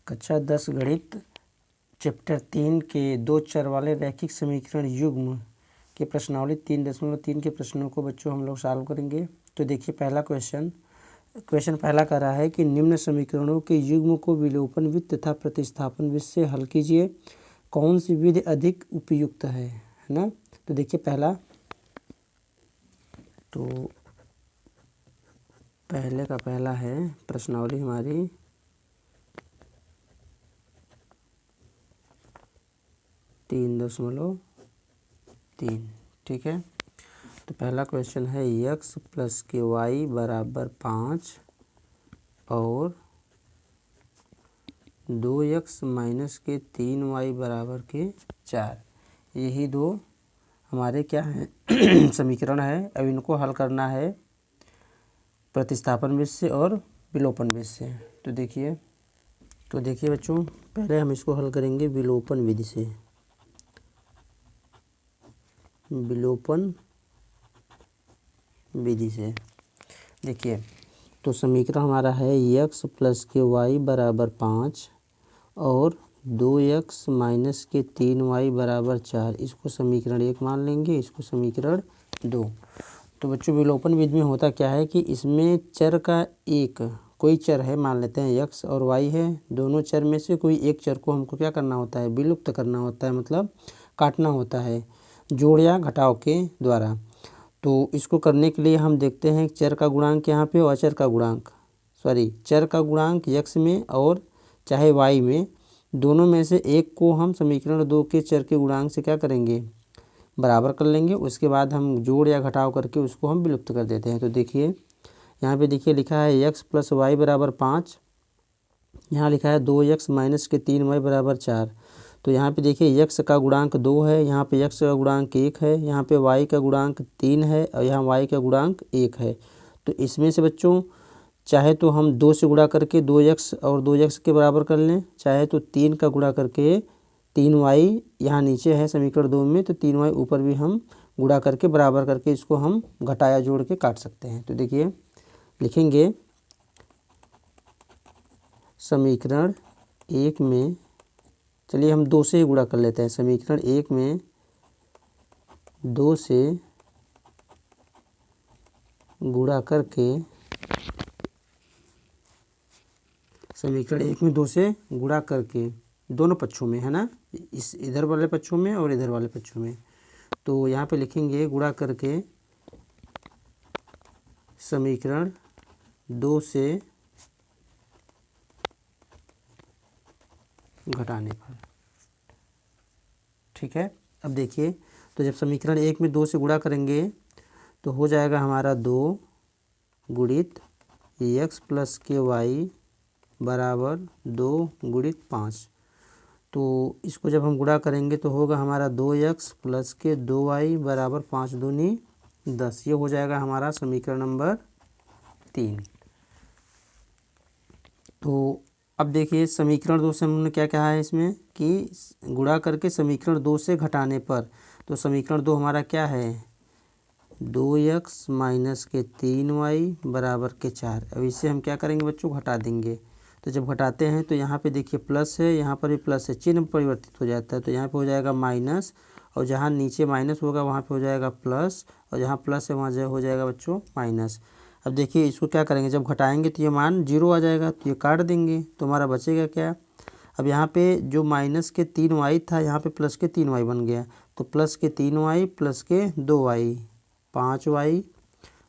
कक्षा 10 गणित चैप्टर 3 के दो चर वाले रैखिक समीकरण युग्म के प्रश्नावली 3.3 के प्रश्नों को बच्चों हम लोग सॉल्व करेंगे। तो देखिए पहला क्वेश्चन पहला कर रहा है कि निम्न समीकरणों के युग्म को विलोपन विधि तथा प्रतिस्थापन विधि से हल कीजिए, कौन सी विधि अधिक उपयुक्त है ना। तो देखिए पहला है प्रश्नावली हमारी 3.3। ठीक है, तो पहला क्वेश्चन है x प्लस के वाई बराबर 5 और 2x माइनस के 3y बराबर के 4, यही दो हमारे क्या हैं समीकरण है। अब इनको हल करना है प्रतिस्थापन विधि से और विलोपन विधि से। तो देखिए बच्चों, पहले हम इसको हल करेंगे विलोपन विधि से। विलोपन विधि से देखिए, तो समीकरण हमारा है x प्लस के वाई बराबर 5 और 2x माइनस के 3y बराबर 4, इसको समीकरण 1 मान लेंगे, इसको समीकरण 2। तो बच्चों विलोपन विधि में होता क्या है कि इसमें चर का कोई चर है, मान लेते हैं x और y है, दोनों चर में से कोई एक चर को हमको क्या करना होता है, विलुप्त करना होता है, मतलब काटना होता है जोड़ या घटाव के द्वारा। तो इसको करने के लिए हम देखते हैं चर का गुणांक यहाँ पे और चर का गुणांक x में और चाहे y में, दोनों में से एक को हम समीकरण 2 के चर के गुणांक से क्या करेंगे, बराबर कर लेंगे। उसके बाद हम जोड़ या घटाव करके उसको हम विलुप्त कर देते हैं। तो देखिए यहाँ पे देखिए लिखा है x प्लस वाई बराबर 5, यहाँ लिखा है 2x माइनस के 3y बराबर 4। तो यहाँ पे देखिए x का गुणांक 2 है, यहाँ पे x का गुणांक 1 है, यहाँ पे y का गुणांक 3 है और यहाँ y का गुणांक 1 है। तो इसमें से बच्चों चाहे तो हम 2 से गुणा करके 2x और 2x के बराबर कर लें, चाहे तो 3 का गुणा करके 3y यहाँ नीचे है समीकरण 2 में, तो 3y ऊपर भी हम गुणा करके बराबर करके इसको हम घटाया जोड़ के काट सकते हैं। तो देखिए लिखेंगे समीकरण 1 में, चलिए हम 2 से ही गुणा कर लेते हैं। समीकरण 1 में 2 से गुणा करके, समीकरण 1 में 2 से गुणा करके दोनों पक्षों में है ना, इस इधर वाले पक्षों में और इधर वाले पक्षों में। तो यहाँ पे लिखेंगे गुणा करके समीकरण 2 से घटाने पर। ठीक है, अब देखिए, तो जब समीकरण 1 में 2 से गुणा करेंगे तो हो जाएगा हमारा 2 गुणित x प्लस के वाई बराबर 2 गुणित 5। तो इसको जब हम गुणा करेंगे तो होगा हमारा 2x प्लस के 2y बराबर 5 दूनी 10। ये हो जाएगा हमारा समीकरण नंबर 3। तो अब देखिए समीकरण 2 से हमने क्या कहा है इसमें कि गुणा करके समीकरण 2 से घटाने पर। तो समीकरण 2 हमारा क्या है, 2x माइनस के 3y बराबर के 4। अब इसे हम क्या करेंगे बच्चों, घटा देंगे। तो जब घटाते हैं तो यहाँ पे देखिए प्लस है, यहाँ पर भी प्लस है, चिन्ह परिवर्तित हो जाता है। तो यहाँ पे हो जाएगा माइनस, और जहाँ नीचे माइनस होगा वहाँ पे हो जाएगा प्लस, और जहाँ प्लस है वहाँ हो जाएगा बच्चों माइनस। अब देखिए इसको क्या करेंगे, जब घटाएंगे तो ये मान 0 आ जाएगा, तो ये काट देंगे तो हमारा बचेगा क्या। अब यहाँ पे जो माइनस के 3y था, यहाँ पे प्लस के 3y बन गया। तो प्लस के 3y प्लस के 2y 5y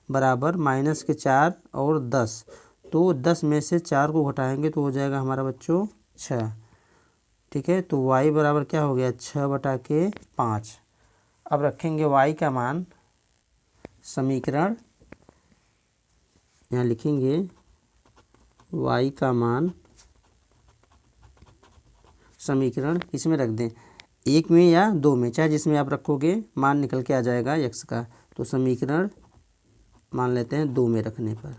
बराबर माइनस के 4 और 10। तो 10 में से 4 को घटाएंगे तो हो जाएगा हमारा बच्चों 6। ठीक है, तो y बराबर क्या हो गया, 6/5। अब रखेंगे y का मान, समीकरण यहाँ लिखेंगे y का मान समीकरण इसमें रख दें, 1 में या 2 में, चाहे जिसमें आप रखोगे मान निकल के आ जाएगा x का। तो समीकरण मान लेते हैं 2 में रखने पर।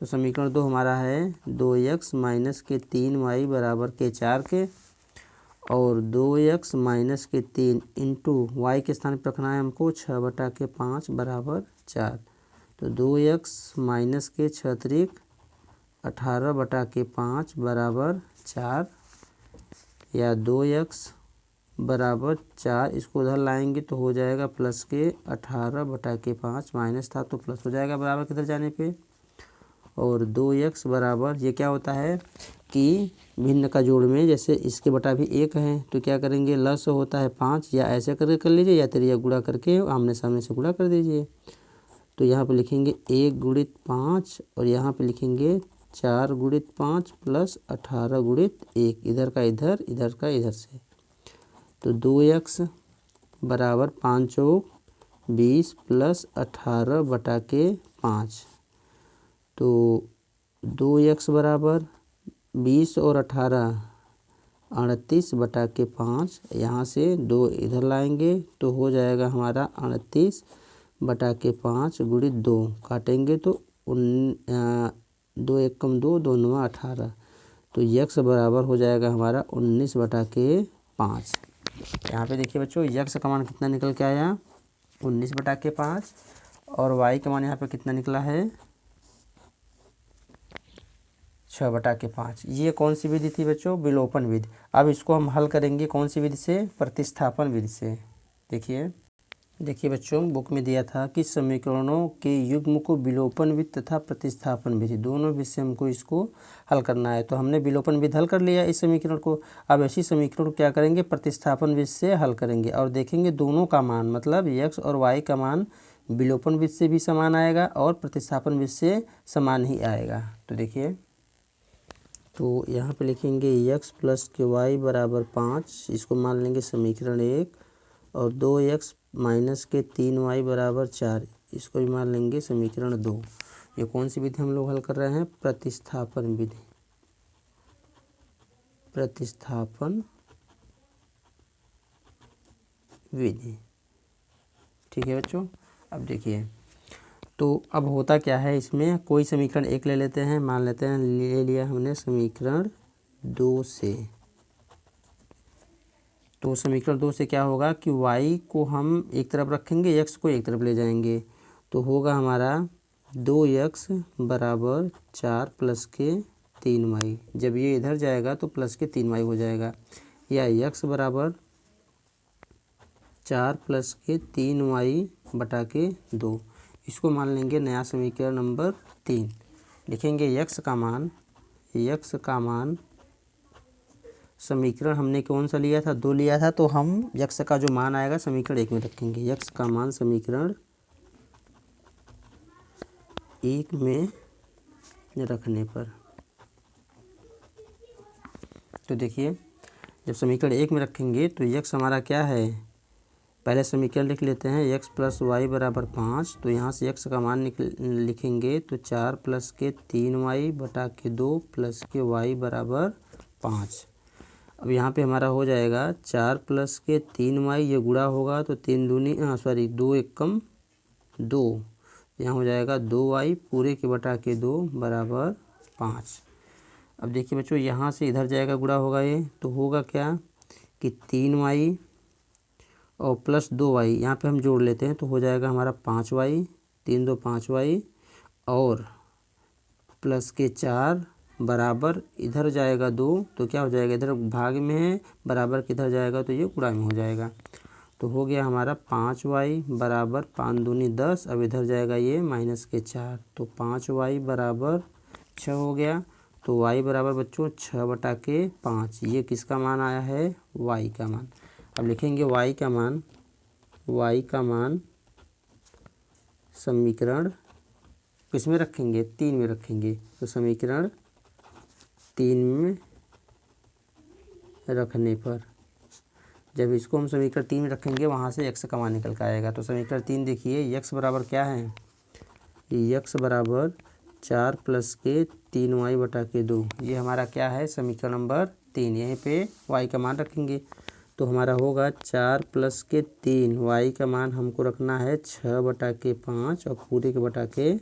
तो समीकरण 2 हमारा है 2x माइनस के 3y बराबर के 4 के, और 2x माइनस के 3 इंटू वाई के स्थान पर रखना है हमको 6/5 बराबर 4। तो 2x माइनस के 6 18 बटा के 5 बराबर 4, या 2x बराबर 4, इसको उधर लाएंगे तो हो जाएगा प्लस के 18 बटा के 5, माइनस था तो प्लस हो जाएगा बराबर किधर जाने पे। और 2x बराबर, ये क्या होता है कि भिन्न का जोड़ में जैसे इसके बटा भी 1 है तो क्या करेंगे, लस होता है 5, या ऐसे करके कर लीजिए या तेरिया गुणा करके आमने सामने से गुणा कर दीजिए। तो यहाँ पे लिखेंगे 1 गुणित 5 और यहाँ पे लिखेंगे 4 गुणित 5 प्लस 18 गुणित 1, इधर का इधर, इधर का इधर से। तो 2x बराबर 5 चौक 20 प्लस 18 बटा के 5। तो 2x बराबर 20 और 18 38 बटा के 5, यहाँ से 2 इधर लाएंगे तो हो जाएगा हमारा 38 बटा के 5 गुणित 2, काटेंगे तो 2 एकम 2, 2 9 18। तो x बराबर हो जाएगा हमारा 19 बटा के 5। यहाँ पे देखिए बच्चों, x का मान कितना निकल के आया, 19 बटा के 5, और y का मान यहाँ पे कितना निकला है, 6 बटा के 5। ये कौन सी विधि थी बच्चों, विलोपन विधि। अब इसको हम हल करेंगे कौन सी विधि से, प्रतिस्थापन विधि से। देखिए बच्चों, बुक में दिया था कि समीकरणों के युग्म को विलोपन विधि तथा प्रतिस्थापन विधि दोनों विधि से हमको इसको हल करना है। तो हमने विलोपन विधि हल कर लिया इस समीकरण को। अब ऐसी समीकरण को क्या करेंगे, प्रतिस्थापन विधि से हल करेंगे और देखेंगे दोनों का मान, मतलब x और y का मान विलोपन विधि से भी समान आएगा और प्रतिस्थापन विधि से समान ही आएगा। तो देखिए, तो यहाँ पे लिखेंगे x प्लस के y बराबर 5, इसको मान लेंगे समीकरण 1, और 2x माइनस के 3y बराबर 4, इसको भी मान लेंगे समीकरण 2। ये कौन सी विधि हम लोग हल कर रहे हैं, प्रतिस्थापन विधि। प्रतिस्थापन विधि, ठीक है बच्चों। अब देखिए, तो अब होता क्या है, इसमें कोई समीकरण 1 ले लेते हैं, मान लेते हैं ले लिया हमने समीकरण 2 से। तो समीकरण 2 से क्या होगा कि y को हम एक तरफ रखेंगे, x को एक तरफ ले जाएंगे, तो होगा हमारा 2x बराबर 4 प्लस के 3y। जब ये इधर जाएगा तो प्लस के 3y हो जाएगा, या x बराबर 4 प्लस के 3y बटा के 2, इसको मान लेंगे नया समीकरण नंबर 3। लिखेंगे x का मान समीकरण हमने कौन सा लिया था, 2 लिया था, तो हम x का जो मान आएगा समीकरण 1 में रखेंगे। x का मान समीकरण 1 में रखने पर, तो देखिए जब समीकरण 1 में रखेंगे तो x हमारा क्या है, पहले समीकरण लिख लेते हैं, x प्लस वाई बराबर 5। तो यहाँ से x का मान लिखेंगे तो 4 प्लस के 3y बटा के 2 प्लस के y बराबर 5। अब यहाँ पे हमारा हो जाएगा 4 प्लस के 3y, ये गुणा होगा तो 2 एकम 2, यहाँ हो जाएगा 2y पूरे के बटा के 2 बराबर 5। अब देखिए बच्चों, यहाँ से इधर जाएगा गुणा होगा ये, तो होगा क्या कि 3y और प्लस 2y, यहाँ पे हम जोड़ लेते हैं तो हो जाएगा हमारा 5y, 3 2 5y, और प्लस के 4 बराबर इधर जाएगा 2, तो क्या हो जाएगा, इधर भाग में है, बराबर किधर जाएगा तो ये गुणा में हो जाएगा। तो हो गया हमारा 5y बराबर 5 दूनी 10, अब इधर जाएगा ये माइनस के 4, तो 5y बराबर 6 हो गया। तो y बराबर बच्चों 6 बटा के 5, ये किसका मान आया है, y का मान। अब लिखेंगे y का मान समीकरण किस में रखेंगे, 3 में रखेंगे, तो समीकरण 3 में रखने पर, जब इसको हम समीकरण 3 में रखेंगे वहाँ से x का मान निकल कर आएगा। तो समीकरण 3 देखिए, x बराबर क्या है, x बराबर 4 प्लस के 3y बटा के 2, ये हमारा क्या है, समीकरण नंबर 3। यहीं पे y का मान रखेंगे तो हमारा होगा 4 प्लस के 3, y का मान हमको रखना है 6 बटा के 5 और पूरे के बटा के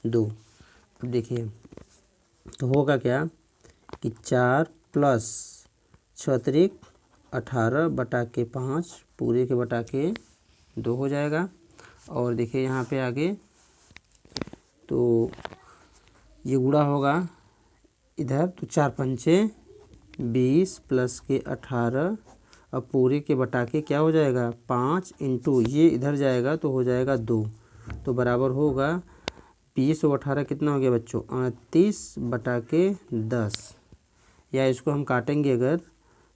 2। अब देखिए तो होगा क्या कि 4 प्लस 6 18 बटा के 5 पूरे के बटा के 2 हो जाएगा। और देखिए यहाँ पे आगे तो ये गुणा होगा इधर, तो 4 पंचे 20 प्लस के 18, अब पूरे के बटा के क्या हो जाएगा 5 इंटू ये इधर जाएगा तो हो जाएगा 2, तो बराबर होगा 20 और 18 कितना हो गया बच्चों 38 बटा के 10। या इसको हम काटेंगे अगर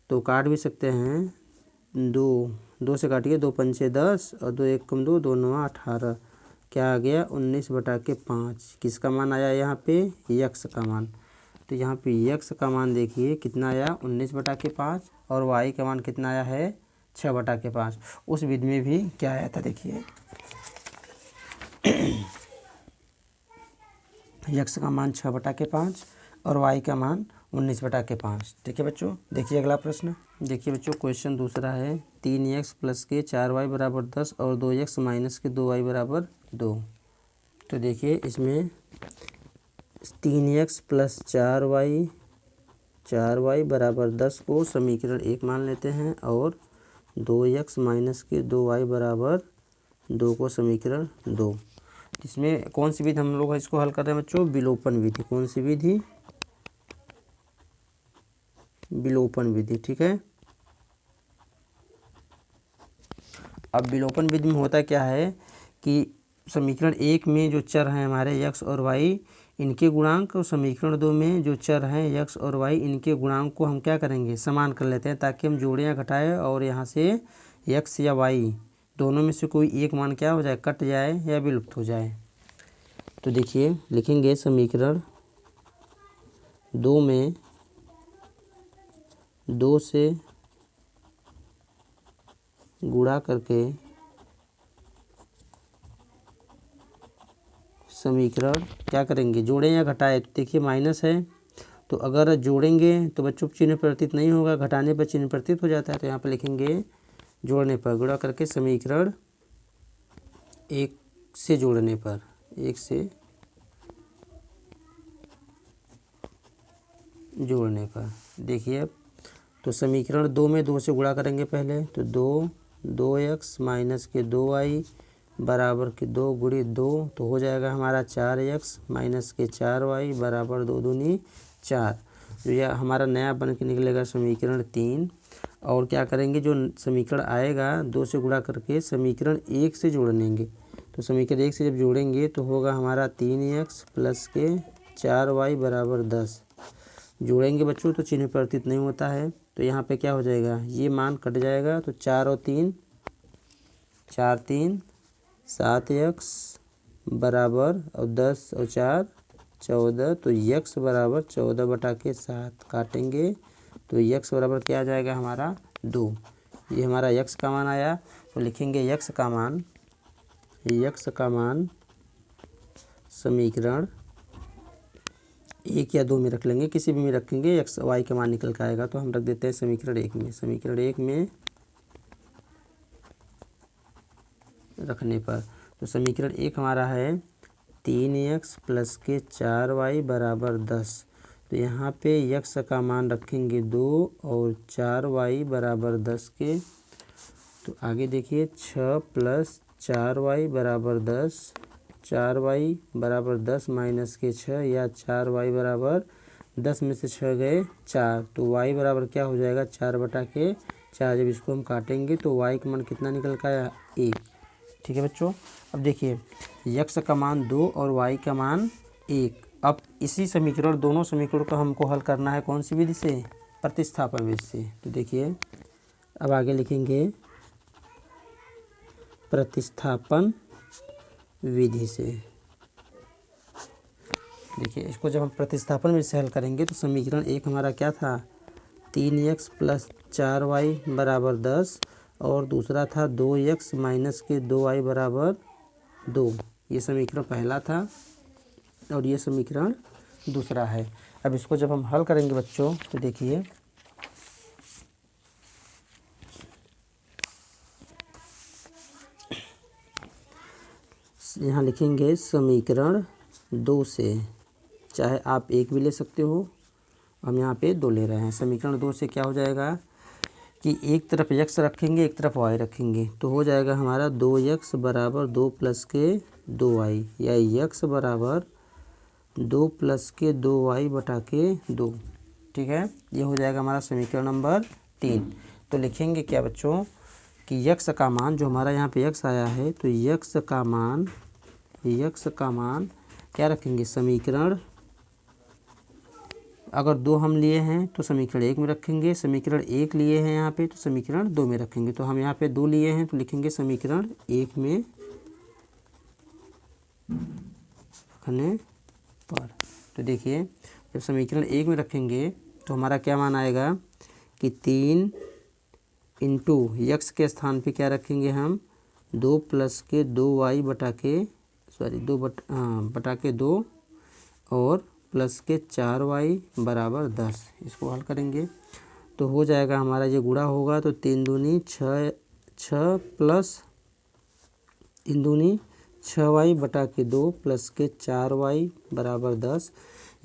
तो काट भी सकते हैं, 2 से काटिए, 2 पंचे 10 और 2 एक कम 2, 2 9 18, क्या आ गया 19 बटा के 5। किसका मान आया यहाँ पे यक्स का मान। तो यहाँ पे यक्स का मान देखिए कितना आया 19 बटा के 5 और वाई का मान कितना आया है 6 बटा के 5। उस विधि में भी क्या आया था देखिए यक्स का मान 6 बटा के 5 और वाई का मान 19 बटा के 5। ठीक है बच्चों, देखिए अगला प्रश्न। देखिए बच्चों क्वेश्चन दूसरा है 3x प्लस के 4y बराबर 10 और 2x माइनस के 2y बराबर 2। तो देखिए इसमें 3x प्लस 4y बराबर 10 को समीकरण 1 मान लेते हैं और 2x माइनस के 2y बराबर 2 को समीकरण 2। इसमें कौन सी विधि हम लोग इसको हल कर रहे हैं बच्चों, विलोपन विधि। कौन सी विधि, विलोपन विधि। ठीक है, अब विलोपन विधि में होता क्या है कि समीकरण 1 में जो चर हैं हमारे x और y इनके गुणांक, और समीकरण 2 में जो चर हैं x और y इनके गुणांक को हम क्या करेंगे समान कर लेते हैं, ताकि हम जोड़ें या घटाएं और यहाँ से x या y दोनों में से कोई एक मान क्या हो जाए कट जाए या विलुप्त हो जाए। तो देखिए लिखेंगे समीकरण 2 में 2 से गुणा करके समीकरण क्या करेंगे जोड़ें या घटाएं। तो देखिए माइनस है, तो अगर जोड़ेंगे तो बच्चों चिन्ह परिवर्तित नहीं होगा, घटाने पर चिन्ह परिवर्तित हो जाता है। तो यहाँ पर लिखेंगे जोड़ने पर, गुणा करके समीकरण 1 से जोड़ने पर, 1 से जोड़ने पर। देखिए तो समीकरण 2 में 2 से गुणा करेंगे पहले, तो 2x माइनस के 2y बराबर के 2 गुणित 2, तो हो जाएगा हमारा 4x माइनस के 4y बराबर 2 दूनी 4। तो यह हमारा नया बन के निकलेगा समीकरण 3। और क्या करेंगे जो समीकरण आएगा 2 से गुणा करके समीकरण 1 से जोड़ लेंगे। तो समीकरण 1 से जब जोड़ेंगे तो होगा हमारा 3x प्लस के 4y बराबर 10। जोड़ेंगे बच्चों तो चिन्ह परिवर्तित नहीं होता है, तो यहाँ पे क्या हो जाएगा ये मान कट जाएगा, तो 4 और 3 7x बराबर और 10 और 4 14, तो x बराबर 14 बटा के 7 काटेंगे, तो x बराबर क्या आ जाएगा हमारा 2। ये हमारा x का मान आया। तो लिखेंगे x का मान समीकरण 1 या 2 में रख लेंगे, किसी भी में रखेंगे x y का मान निकल के आएगा। तो हम रख देते हैं समीकरण 1 में। समीकरण 1 में रखने पर तो समीकरण 1 हमारा है 3x प्लस के 4y बराबर 10। तो यहाँ पे x का मान रखेंगे 2 और 4y बराबर 10 के। तो आगे देखिए 6 प्लस 4y बराबर 10, 4y बराबर 10 माइनस के 6 या 4y बराबर 10 में से 6 गए 4, तो y बराबर क्या हो जाएगा 4 बटा के 4। जब इसको हम काटेंगे तो y का मान कितना निकल का आया 1। ठीक है बच्चों, अब देखिए x का मान 2 और y का मान 1। अब इसी समीकरण दोनों समीकरणों को हमको हल करना है कौन सी विधि से, प्रतिस्थापन विधि से। तो देखिए अब आगे लिखेंगे प्रतिस्थापन विधि से। देखिए इसको जब हम प्रतिस्थापन विधि से हल करेंगे तो समीकरण 1 हमारा क्या था 3x प्लस 4y बराबर 10 और दूसरा था 2x माइनस के 2y बराबर 2। ये समीकरण पहला था और ये समीकरण दूसरा है। अब इसको जब हम हल करेंगे बच्चों तो देखिए यहाँ लिखेंगे समीकरण 2 से, चाहे आप 1 भी ले सकते हो, हम यहाँ पे 2 ले रहे हैं। समीकरण 2 से क्या हो जाएगा कि एक तरफ x रखेंगे एक तरफ y रखेंगे, तो हो जाएगा हमारा 2x बराबर 2 प्लस के 2y या यक्स बराबर 2 प्लस के 2y बटा के 2। ठीक है, ये हो जाएगा हमारा समीकरण नंबर 3। तो लिखेंगे क्या बच्चों कि यक्स का मान, जो हमारा यहाँ पे यक्स आया है, तो यक्स का मान क्या रखेंगे, समीकरण, अगर 2 हम लिए हैं तो समीकरण 1 में रखेंगे, समीकरण 1 लिए हैं यहाँ पे तो समीकरण 2 में रखेंगे। तो हम यहाँ पे 2 लिए हैं तो लिखेंगे समीकरण 1 में रखने पर। तो देखिए जब समीकरण 1 में रखेंगे तो हमारा क्या मान आएगा कि 3 इंटू यक्स के स्थान पे क्या रखेंगे हम, 2 प्लस के 2y बटा के 2 और प्लस के 4y बराबर 10। इसको हल करेंगे तो हो जाएगा हमारा, ये गुणा होगा तो 3 दूनी 6 प्लस 3 दूनी 6y बटा के 2 प्लस के 4y बराबर 10।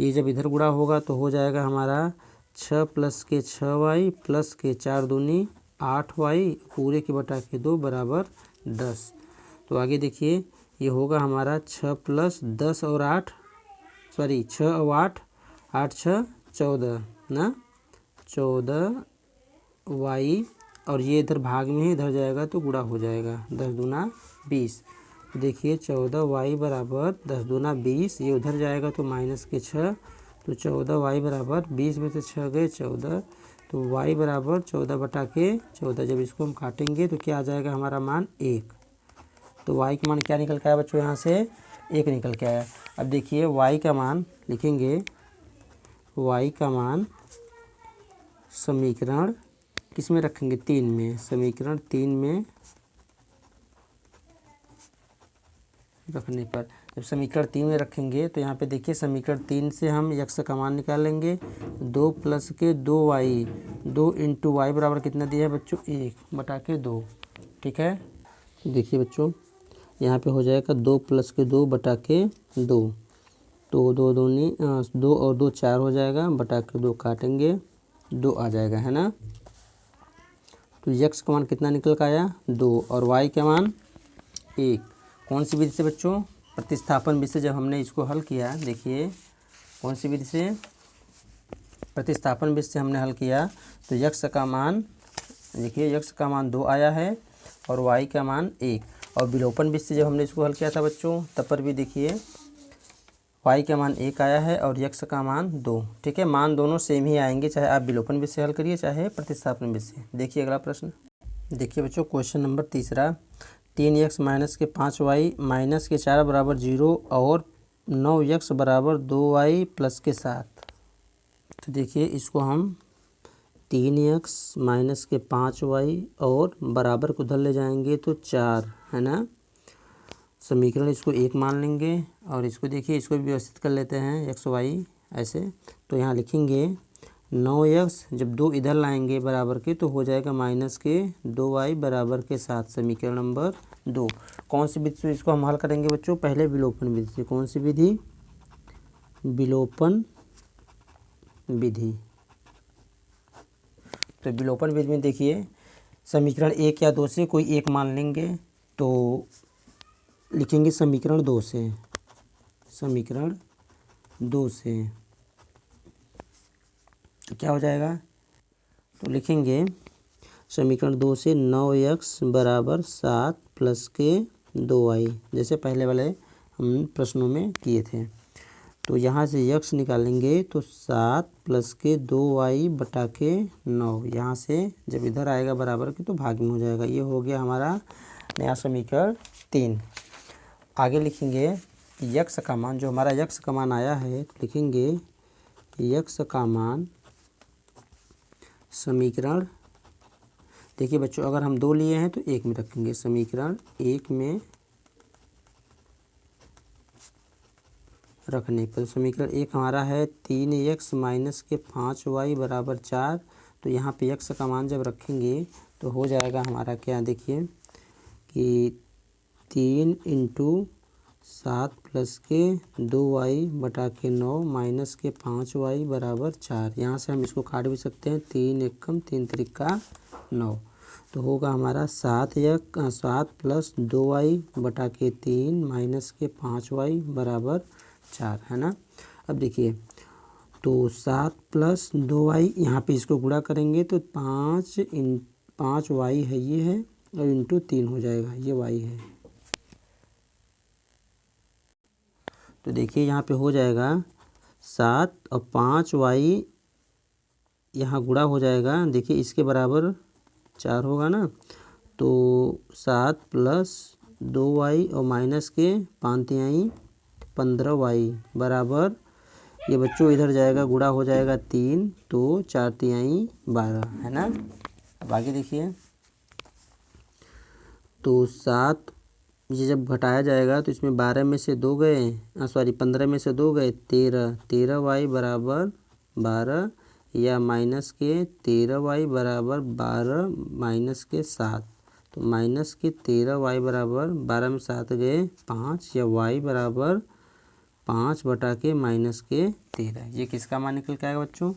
ये जब इधर गुणा होगा तो हो जाएगा हमारा 6 प्लस के 6y प्लस के 4 दूनी 8y पूरे के बटा के 2 बराबर 10। तो आगे देखिए ये होगा हमारा 6 प्लस 10 और 6 और 8 6 14 ना, 14y, और ये इधर भाग में ही इधर जाएगा तो गुणा हो जाएगा, 10 दूना 20। देखिए 14y बराबर 10 दूना 20, ये उधर जाएगा तो माइनस के 6, तो 14y बराबर 20 में से 6 गए 14, तो y बराबर 14 बटा के 14। जब इसको हम काटेंगे तो क्या आ जाएगा हमारा मान 1। तो y का मान क्या निकल के आया बच्चों, यहाँ से 1 निकल के आया। अब देखिए y का मान लिखेंगे, y का मान समीकरण किस में रखेंगे, 3 में, समीकरण 3 में रखने पर। जब समीकरण 3 में रखेंगे तो यहाँ पे देखिए समीकरण 3 से हम यक्स का मान निकालेंगे, 2 प्लस के 2y, 2 इंटू वाई बराबर कितना दिया है बच्चों, 1 बटा के 2। ठीक है, देखिए बच्चों यहाँ पे हो जाएगा 2 प्लस के 2 बटा के 2, तो 2 दूनी 2 और 2 4 हो जाएगा, बटा के 2 काटेंगे 2 आ जाएगा, है ना। तो यक्स का मान कितना निकल का आया, 2, और वाई का मान 1। कौन सी विधि से बच्चों, प्रतिस्थापन विधि से जब हमने इसको हल किया, देखिए कौन सी विधि से, प्रतिस्थापन विधि से हमने हल किया तो यक्स का मान, देखिए यक्स का मान 2 आया है और वाई का मान 1। और विलोपन विधि से जब हमने इसको हल किया था बच्चों तब पर भी देखिए वाई का मान 1 आया है और यक्स का मान 2। ठीक है, मान दोनों सेम ही आएंगे, चाहे आप विलोपन विधि से हल करिए चाहे प्रतिस्थापन विधि से। देखिए अगला प्रश्न, देखिए बच्चों क्वेश्चन नंबर 3, 3x माइनस के 5y माइनस के 4 बराबर 0 और 9x बराबर 2y प्लस के 7। तो देखिए इसको हम 3x माइनस के 5y और बराबर को उधर ले जाएंगे तो 4, है ना। समीकरण इसको 1 मान लेंगे और इसको देखिए इसको भी व्यवस्थित कर लेते हैं x y ऐसे। तो यहाँ लिखेंगे 9x, जब 2 इधर लाएंगे बराबर के तो हो जाएगा माइनस के 2y बराबर के 7, समीकरण नंबर 2। कौन सी विधि से इसको हम हल करेंगे बच्चों, पहले विलोपन विधि से। कौन सी विधि, विलोपन विधि। तो विलोपन विधि में देखिए समीकरण 1 या 2 से कोई एक मान लेंगे तो लिखेंगे समीकरण 2 से, समीकरण 2 से तो क्या हो जाएगा, तो लिखेंगे समीकरण 2 से 9x बराबर 7 प्लस के 2y, जैसे पहले वाले हम प्रश्नों में किए थे। तो यहाँ से x निकालेंगे तो 7 प्लस के 2y बटा के 9, यहाँ से जब इधर आएगा बराबर के तो भाग में हो जाएगा। ये हो गया हमारा नया समीकरण 3। आगे लिखेंगे यक्स का मान, जो हमारा यक्स का मान आया है तो लिखेंगे यक्स का मान समीकरण, देखिए बच्चों अगर हम 2 लिए हैं तो 1 में रखेंगे, समीकरण 1 में रखने पर। समीकरण 1 हमारा है 3x माइनस के 5y बराबर 4। तो यहाँ पे x का मान जब रखेंगे तो हो जाएगा हमारा क्या, देखिए कि 3 इंटू 7 प्लस के 2y बटा के 9 माइनस के 5y बराबर 4। यहाँ से हम इसको काट भी सकते हैं, 3 एकम 3 त्रिका 9। तो होगा हमारा 7 प्लस 2y बटा के 3 माइनस के 5y बराबर 4, है ना। अब देखिए, तो 7 प्लस 2y, यहाँ पे इसको गुणा करेंगे तो 5y है ये है, और इंटू 3 हो जाएगा, ये y है। तो देखिए यहाँ पे हो जाएगा 7 और 5y यहाँ गुणा हो जाएगा, देखिए इसके बराबर 4 होगा ना। तो 7 प्लस 2y और माइनस के 5 तिहाई 15y बराबर, ये बच्चों इधर जाएगा, गुणा हो जाएगा 3, तो 4 तिहाई 12, है ना। अब आगे देखिए, तो 7 ये जब घटाया जाएगा तो इसमें 12 में से 2 गए, 15 में से 2 गए, 13y बराबर 12, या माइनस के 13y बराबर 12 माइनस के 7, तो माइनस के 13y बराबर 12 में 7 गए 5, या y बराबर 5 बटा के माइनस के 13। ये किसका मान निकल के आएगा बच्चों?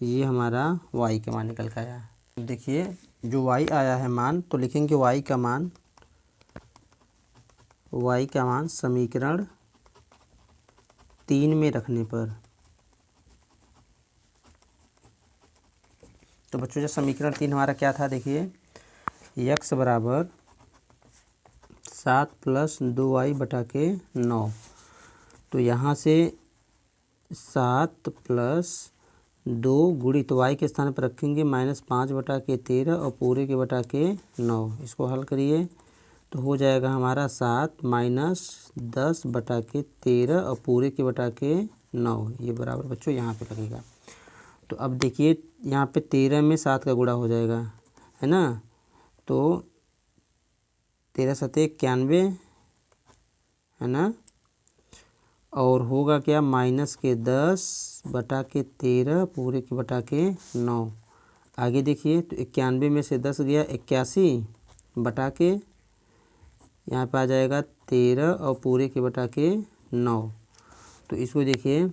ये हमारा y का मान निकल के आया। देखिए जो y आया है मान, तो लिखेंगे y का मान समीकरण 3 में रखने पर। तो बच्चों जो समीकरण 3 हमारा क्या था, देखिए x बराबर 7 प्लस 2y बटा के 9। तो यहाँ से 7 प्लस 2 गुणित y के स्थान पर रखेंगे -5 बटा के 13 और पूरे के बटा के 9। इसको हल करिए तो हो जाएगा हमारा 7 माइनस 10 बटा के 13 और पूरे के बटा के 9, ये बराबर बच्चों यहाँ पे लगेगा। तो अब देखिए यहाँ पे 13 में 7 का गुणा हो जाएगा, है ना। तो 13 सते 91, है ना, और होगा क्या माइनस के 10 बटा के 13 पूरे के बटा के 9। आगे देखिए, तो 91 में से 10 गया 81 बटा के, यहाँ पे आ जाएगा 13 और पूरे के बटा के 9। तो इसको देखिए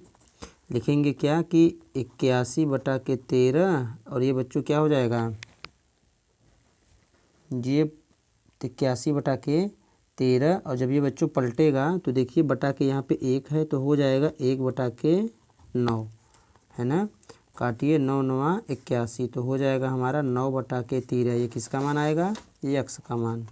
लिखेंगे क्या कि 81 बटा के 13, और ये बच्चों क्या हो जाएगा, ये 81 बटा के 13, और जब ये बच्चों पलटेगा तो देखिए बटा के यहाँ पे 1 है, तो हो जाएगा 1 बटा के 9, है ना। काटिए 9 9 81, तो हो जाएगा हमारा 9 बटा के 13। ये किसका मान आएगा? ये x का मान,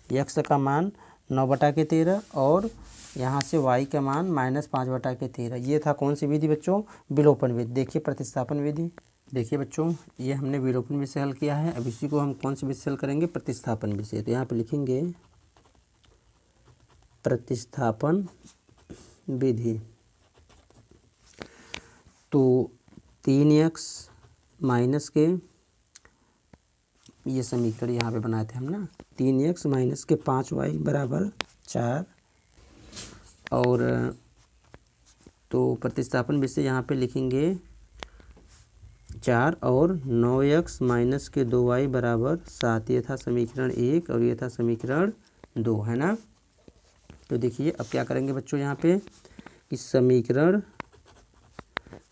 x का मान 9 बटा के 13, और यहाँ से y का मान -5 बटा के 13। ये था कौन सी विधि बच्चों? विलोपन विधि। देखिए प्रतिस्थापन विधि। देखिए बच्चों, ये हमने विलोपन विधि से हल किया है। अब इसी को हम कौन सी विधि से हल करेंगे? प्रतिस्थापन विधि से। तो यहाँ पे लिखेंगे प्रतिस्थापन विधि। तो 3x माइनस के, ये समीकरण यहाँ पे बनाए थे हम ना, 3x माइनस के 5y बराबर 4, और तो प्रतिस्थापन विधि से यहाँ पे लिखेंगे 4 और 9x माइनस के 2y बराबर 7। ये था समीकरण 1 और ये था समीकरण 2, है ना। तो देखिए अब क्या करेंगे बच्चों, यहाँ पे कि समीकरण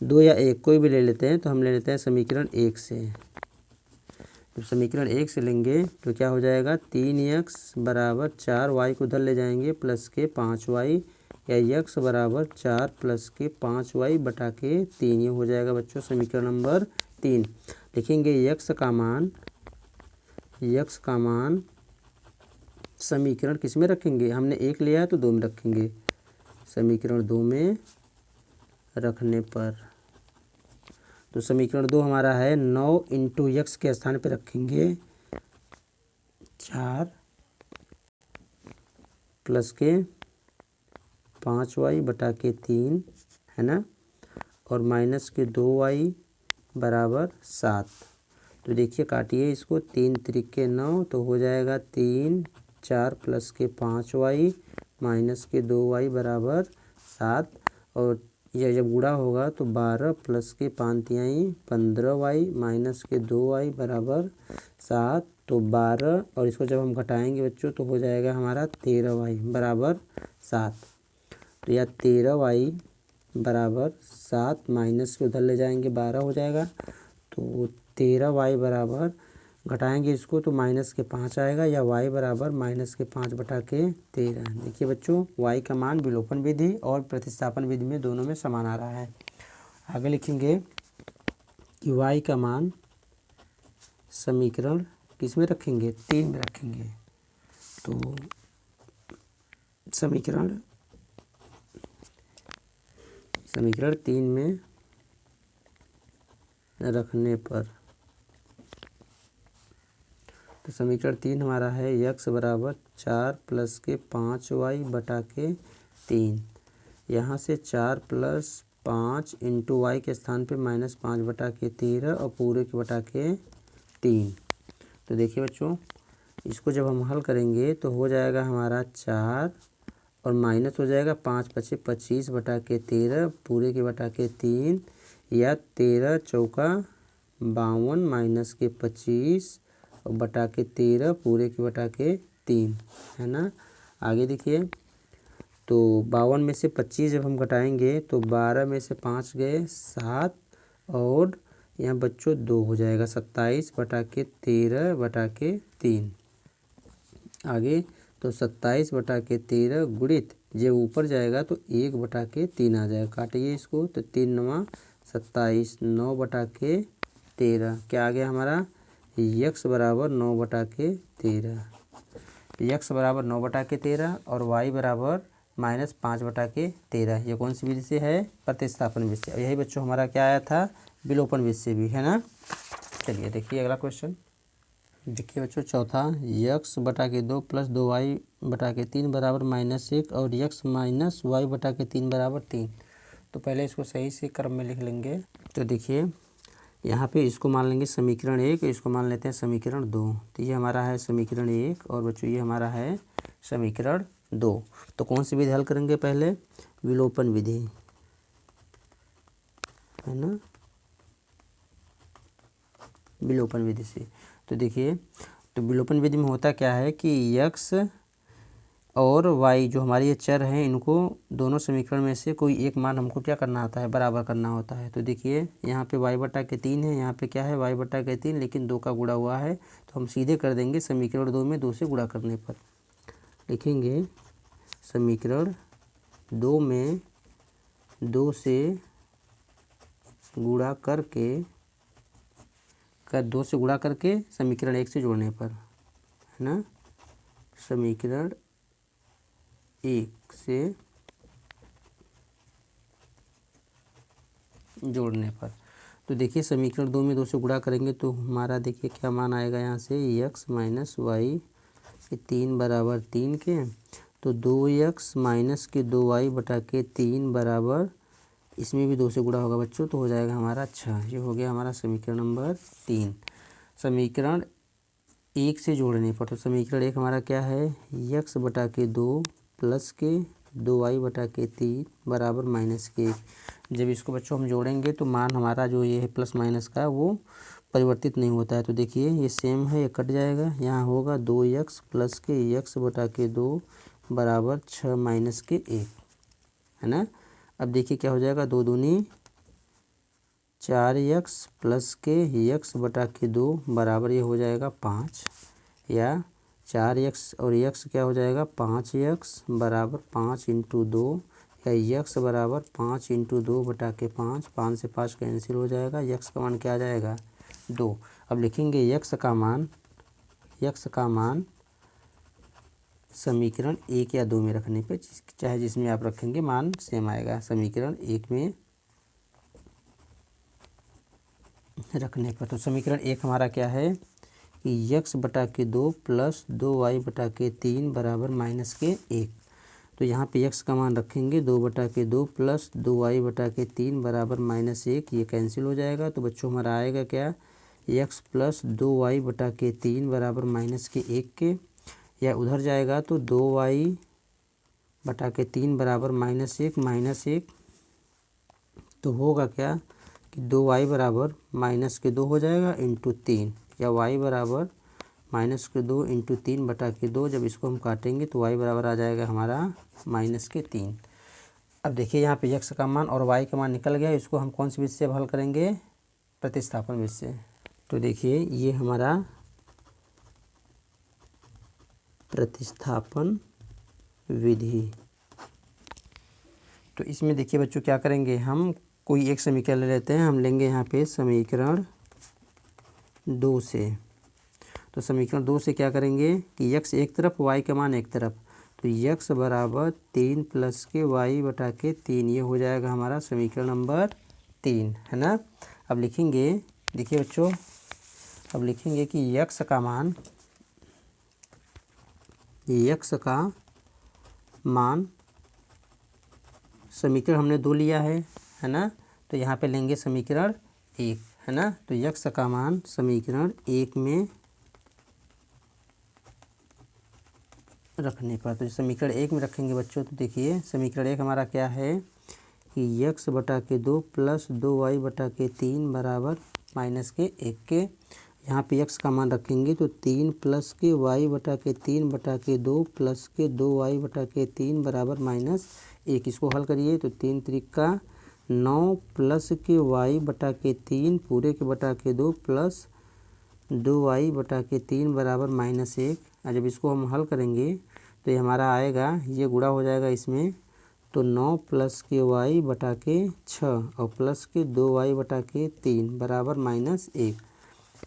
2 या 1 कोई भी ले लेते हैं, तो हम ले लेते हैं समीकरण 1 से। तो समीकरण 1 से लेंगे तो क्या हो जाएगा, 3x बराबर 4y को उधर ले जाएंगे प्लस के 5y, या x बराबर 4 प्लस के 5y बटा के 3। ये हो जाएगा बच्चों समीकरण नंबर 3। लिखेंगे x का मान समीकरण किस में रखेंगे? हमने 1 लिया है तो 2 में रखेंगे, समीकरण 2 में रखने पर। तो समीकरण 2 हमारा है 9 इंटू x के स्थान पे रखेंगे 4 प्लस के 5y बटा के 3, है ना, और माइनस के 2y बराबर 7। तो देखिए काटिए इसको, 3 त्रिके 9, तो हो जाएगा 3 4 प्लस के 5y माइनस के 2y बराबर 7, और यह जब गुणा होगा तो 12 प्लस के 5 तिहाई 15y माइनस के 2y बराबर 7। तो 12, और इसको जब हम घटाएंगे बच्चों तो हो जाएगा हमारा 13y बराबर 7। तो यह 13y बराबर 7 माइनस के उधर ले जाएंगे 12 हो जाएगा, तो 13y बराबर घटाएंगे इसको तो माइनस के 5 आएगा, या y बराबर माइनस के 5 बटा के 13। देखिए बच्चों, y का मान विलोपन विधि और प्रतिस्थापन विधि में दोनों में समान आ रहा है। आगे लिखेंगे कि y का मान समीकरण किस में रखेंगे, 3 में रखेंगे। तो समीकरण 3 में रखने पर, तो समीकरण 3 हमारा है x बराबर 4 प्लस के 5y बटा के 3। यहाँ से 4 प्लस 5 इंटू वाई के स्थान पे माइनस 5 बटा के 13 और पूरे के बटा के 3। तो देखिए बच्चों, इसको जब हम हल करेंगे तो हो जाएगा हमारा 4 और माइनस हो जाएगा 5 पचे 25 बटा के 13 पूरे के बटा के 3, या 13 चौका 52 माइनस के 25 और बटा के 13 पूरे के बटा के 3, है ना। आगे देखिए, तो 52 में से 25 जब हम घटाएंगे तो 12 में से 5 गए 7 और यहाँ बच्चों 2 हो जाएगा 27 बटा के 13 बटा के 3। आगे तो 27 बटा के 13 गुणित जब ऊपर जाएगा तो 1 बटा के 3 आ जाएगा। काटिए इसको तो 3 9 27, 9 बटा के 13 क्या आ गया हमारा, यक्स बराबर 9 बटा के 13। यक्स बराबर 9 बटा के 13 और वाई बराबर माइनस 5 बटा के 13। ये कौन सी विधि से है, प्रतिस्थापन विधि से। यही बच्चों हमारा क्या आया था, विलोपन विधि से भी, है ना। चलिए देखिए अगला क्वेश्चन। देखिए बच्चों चौथा, यक्स बटा के 2 प्लस 2y बटा के 3 बराबर -1 और यक्स माइनस वाई बटा के 3 बराबर 3। तो पहले इसको सही से क्रम में लिख लेंगे। तो देखिए यहाँ पे इसको मान लेंगे समीकरण 1, इसको मान लेते हैं समीकरण 2। तो ये हमारा है समीकरण 1 और बच्चों ये हमारा है समीकरण 2। तो कौन सी विधि हल करेंगे, पहले विलोपन विधि, है ना, विलोपन विधि से। तो देखिए, तो विलोपन विधि में होता क्या है कि यक्स और वाई जो हमारे ये चर हैं, इनको दोनों समीकरण में से कोई एक मान हमको क्या करना होता है, बराबर करना होता है। तो देखिए यहाँ पे वाई बटा के 3 है, यहाँ पे क्या है वाई बटा के 3, लेकिन 2 का गुणा हुआ है तो हम सीधे कर देंगे समीकरण 2 में 2 से गुणा करने पर। लिखेंगे समीकरण 2 में 2 से गुणा करके 2 से गुणा करके समीकरण 1 से जोड़ने पर, है ना, समीकरण 1 से जोड़ने पर। तो देखिए समीकरण 2 में 2 से गुणा करेंगे तो हमारा देखिए क्या मान आएगा, यहाँ से यक्स माइनस वाई के 3 बराबर 3 के, तो 2x माइनस के 2y बटा के 3 बराबर, इसमें भी 2 से गुणा होगा बच्चों तो हो जाएगा हमारा 6। ये हो गया हमारा समीकरण नंबर 3। समीकरण 1 से जोड़ने पर, तो समीकरण 1 हमारा क्या है, यक्स बटा के 2 प्लस के 2y बटा के 3 बराबर माइनस के 1। जब इसको बच्चों हम जोड़ेंगे तो मान हमारा जो ये है प्लस माइनस का वो परिवर्तित नहीं होता है। तो देखिए ये सेम है, ये कट जाएगा, यहाँ होगा 2x प्लस के यक्स बटा के 2 बराबर 6 माइनस के 1, है ना। अब देखिए क्या हो जाएगा, 2 दूनी 4x प्लस के यक्स बटा के 2 बराबर ये हो जाएगा 5, या 4x और यक्स क्या हो जाएगा 5x बराबर 5 इंटू 2, या यक्स बराबर 5 इंटू 2 बटा के 5, 5 से 5 कैंसिल हो जाएगा, यक्स का मान क्या आ जाएगा 2। अब लिखेंगे यक्स का मान समीकरण 1 या 2 में रखने पे, चाहे जिसमें आप रखेंगे मान सेम आएगा। समीकरण 1 में रखने पर, तो समीकरण 1 हमारा क्या है कि यक्स बटा के 2 प्लस 2y बटा के 3 बराबर माइनस के 1। तो यहाँ पे यक्स का मान रखेंगे 2 बटा के 2 प्लस 2y बटा के 3 बराबर माइनस 1, ये कैंसिल हो जाएगा। तो बच्चों हमारा आएगा क्या, यक्स प्लस 2y बटा के 3 बराबर माइनस के 1 के, या उधर जाएगा तो 2y बटा के 3 बराबर -1 तो होगा क्या कि 2y बराबर -2 हो जाएगा इंटू 3, या y बराबर -2 इंटू 3 बटा के 2। जब इसको हम काटेंगे तो y बराबर आ जाएगा हमारा -3। अब देखिए यहाँ पे x का मान और y का मान निकल गया, इसको हम कौन सी विधि से हल करेंगे, प्रतिस्थापन विधि से। तो देखिए ये हमारा प्रतिस्थापन विधि। तो इसमें देखिए बच्चों क्या करेंगे, हम कोई एक समीकरण ले लेते हैं। हम लेंगे यहाँ पे समीकरण 2 से। तो समीकरण 2 से क्या करेंगे कि x एक तरफ y का मान एक तरफ, तो x बराबर 3 प्लस के y बटा के 3, ये हो जाएगा हमारा समीकरण नंबर 3, है ना। अब लिखेंगे, देखिए बच्चों, अब लिखेंगे कि x का मान समीकरण हमने 2 लिया है ना। तो यहाँ पे लेंगे समीकरण 1, है ना। तो x का मान समीकरण 1 में रखने पर, तो समीकरण 1 में रखेंगे बच्चों, तो देखिए समीकरण 1 हमारा क्या है कि x बटा के 2 प्लस 2y बटा के 3 बराबर माइनस के 1 के। यहाँ पे x का मान रखेंगे तो 3 प्लस के y बटा के 3 बटा के 2 प्लस के 2y बटा के 3 बराबर माइनस 1। इसको हल करिए तो 3 त्रिका 9 प्लस के y बटा के 3 पूरे के बटा के 2 प्लस 2y बटा के 3 बराबर माइनस 1। और जब इसको हम हल करेंगे तो ये हमारा आएगा, ये गुणा हो जाएगा इसमें, तो 9 प्लस के y बटा के 6 और प्लस के 2y बटा के 3 बराबर माइनस 1।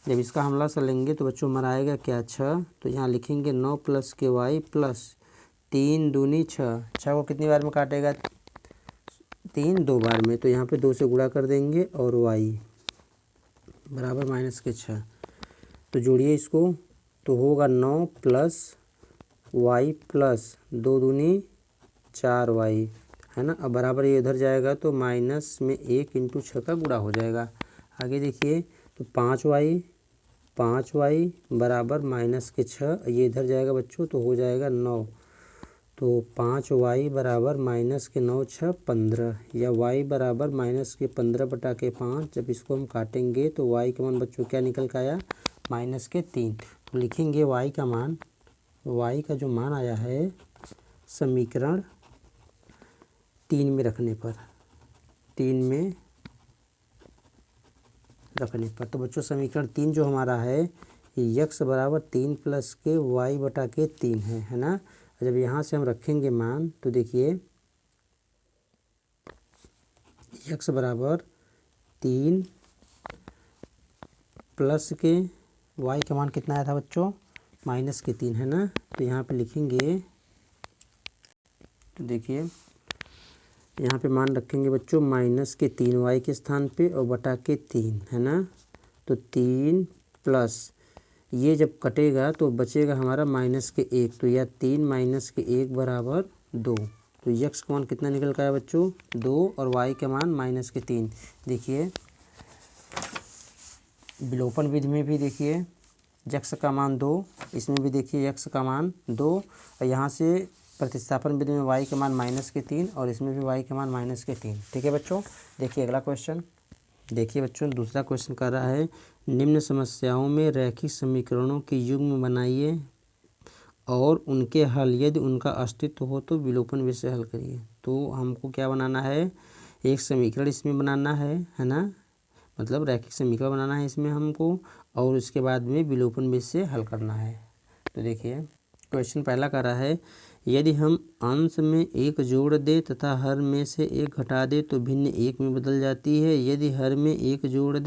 जब इसका हम लसा लेंगे तो बच्चों हमारा आएगा क्या 6। तो यहाँ लिखेंगे 9 प्लस के y प्लस 3 दूनी 6, 6 को कितनी बार में काटेगा 3 2 बार में, तो यहाँ पे 2 से गुणा कर देंगे और y बराबर माइनस के 6। तो जोड़िए इसको, तो होगा 9 प्लस y प्लस 2 दूनी 4y, है ना। अब बराबर ये इधर जाएगा तो माइनस में 1 इंटू 6 का गुणा हो जाएगा। आगे देखिए तो 5y बराबर माइनस के 6, ये इधर जाएगा बच्चों तो हो जाएगा 9। तो 5y बराबर माइनस के 9 6 15, या y बराबर माइनस के 15 बटा के 5। जब इसको हम काटेंगे तो y का मान बच्चों क्या निकल के आया माइनस के 3। तो लिखेंगे y का जो मान आया है समीकरण 3 में रखने पर, 3 में रखने पर। तो बच्चों समीकरण 3 जो हमारा है x बराबर 3 प्लस के y बटा के 3 है ना। जब यहाँ से हम रखेंगे मान तो देखिए x बराबर 3 प्लस के y का मान कितना आया था बच्चों माइनस के 3, है ना। तो यहाँ पे लिखेंगे, तो देखिए यहाँ पे मान रखेंगे बच्चों माइनस के 3 y के स्थान पे और बटा के 3, है ना। तो 3 प्लस ये जब कटेगा तो बचेगा हमारा माइनस के 1, तो यह 3 माइनस के 1 बराबर 2। तो x का मान कितना निकल का है बच्चों 2 और y का मान माइनस के 3। देखिए विलोपन विधि में भी देखिए x का मान 2, इसमें भी देखिए x का मान 2, और यहाँ से प्रतिस्थापन विधि में y के मान माइनस के 3 और इसमें भी y के मान माइनस के 3। ठीक है बच्चों। देखिए अगला क्वेश्चन, देखिए बच्चों दूसरा क्वेश्चन कर रहा है, निम्न समस्याओं में रैखिक समीकरणों की युग्म बनाइए और उनके हल यदि उनका अस्तित्व हो तो विलोपन विधि से हल करिए। तो हमको क्या बनाना है, एक समीकरण इसमें बनाना है ना, मतलब रैखिक समीकरण बनाना है इसमें हमको, और उसके बाद में विलोपन विधि से हल करना है। तो देखिए क्वेश्चन पहला कर रहा है, यदि हम अंश में 1 जोड़ दें तथा हर में से 1 घटा दें तो भिन्न 1 में बदल जाती है। यदि हर में 1 जोड़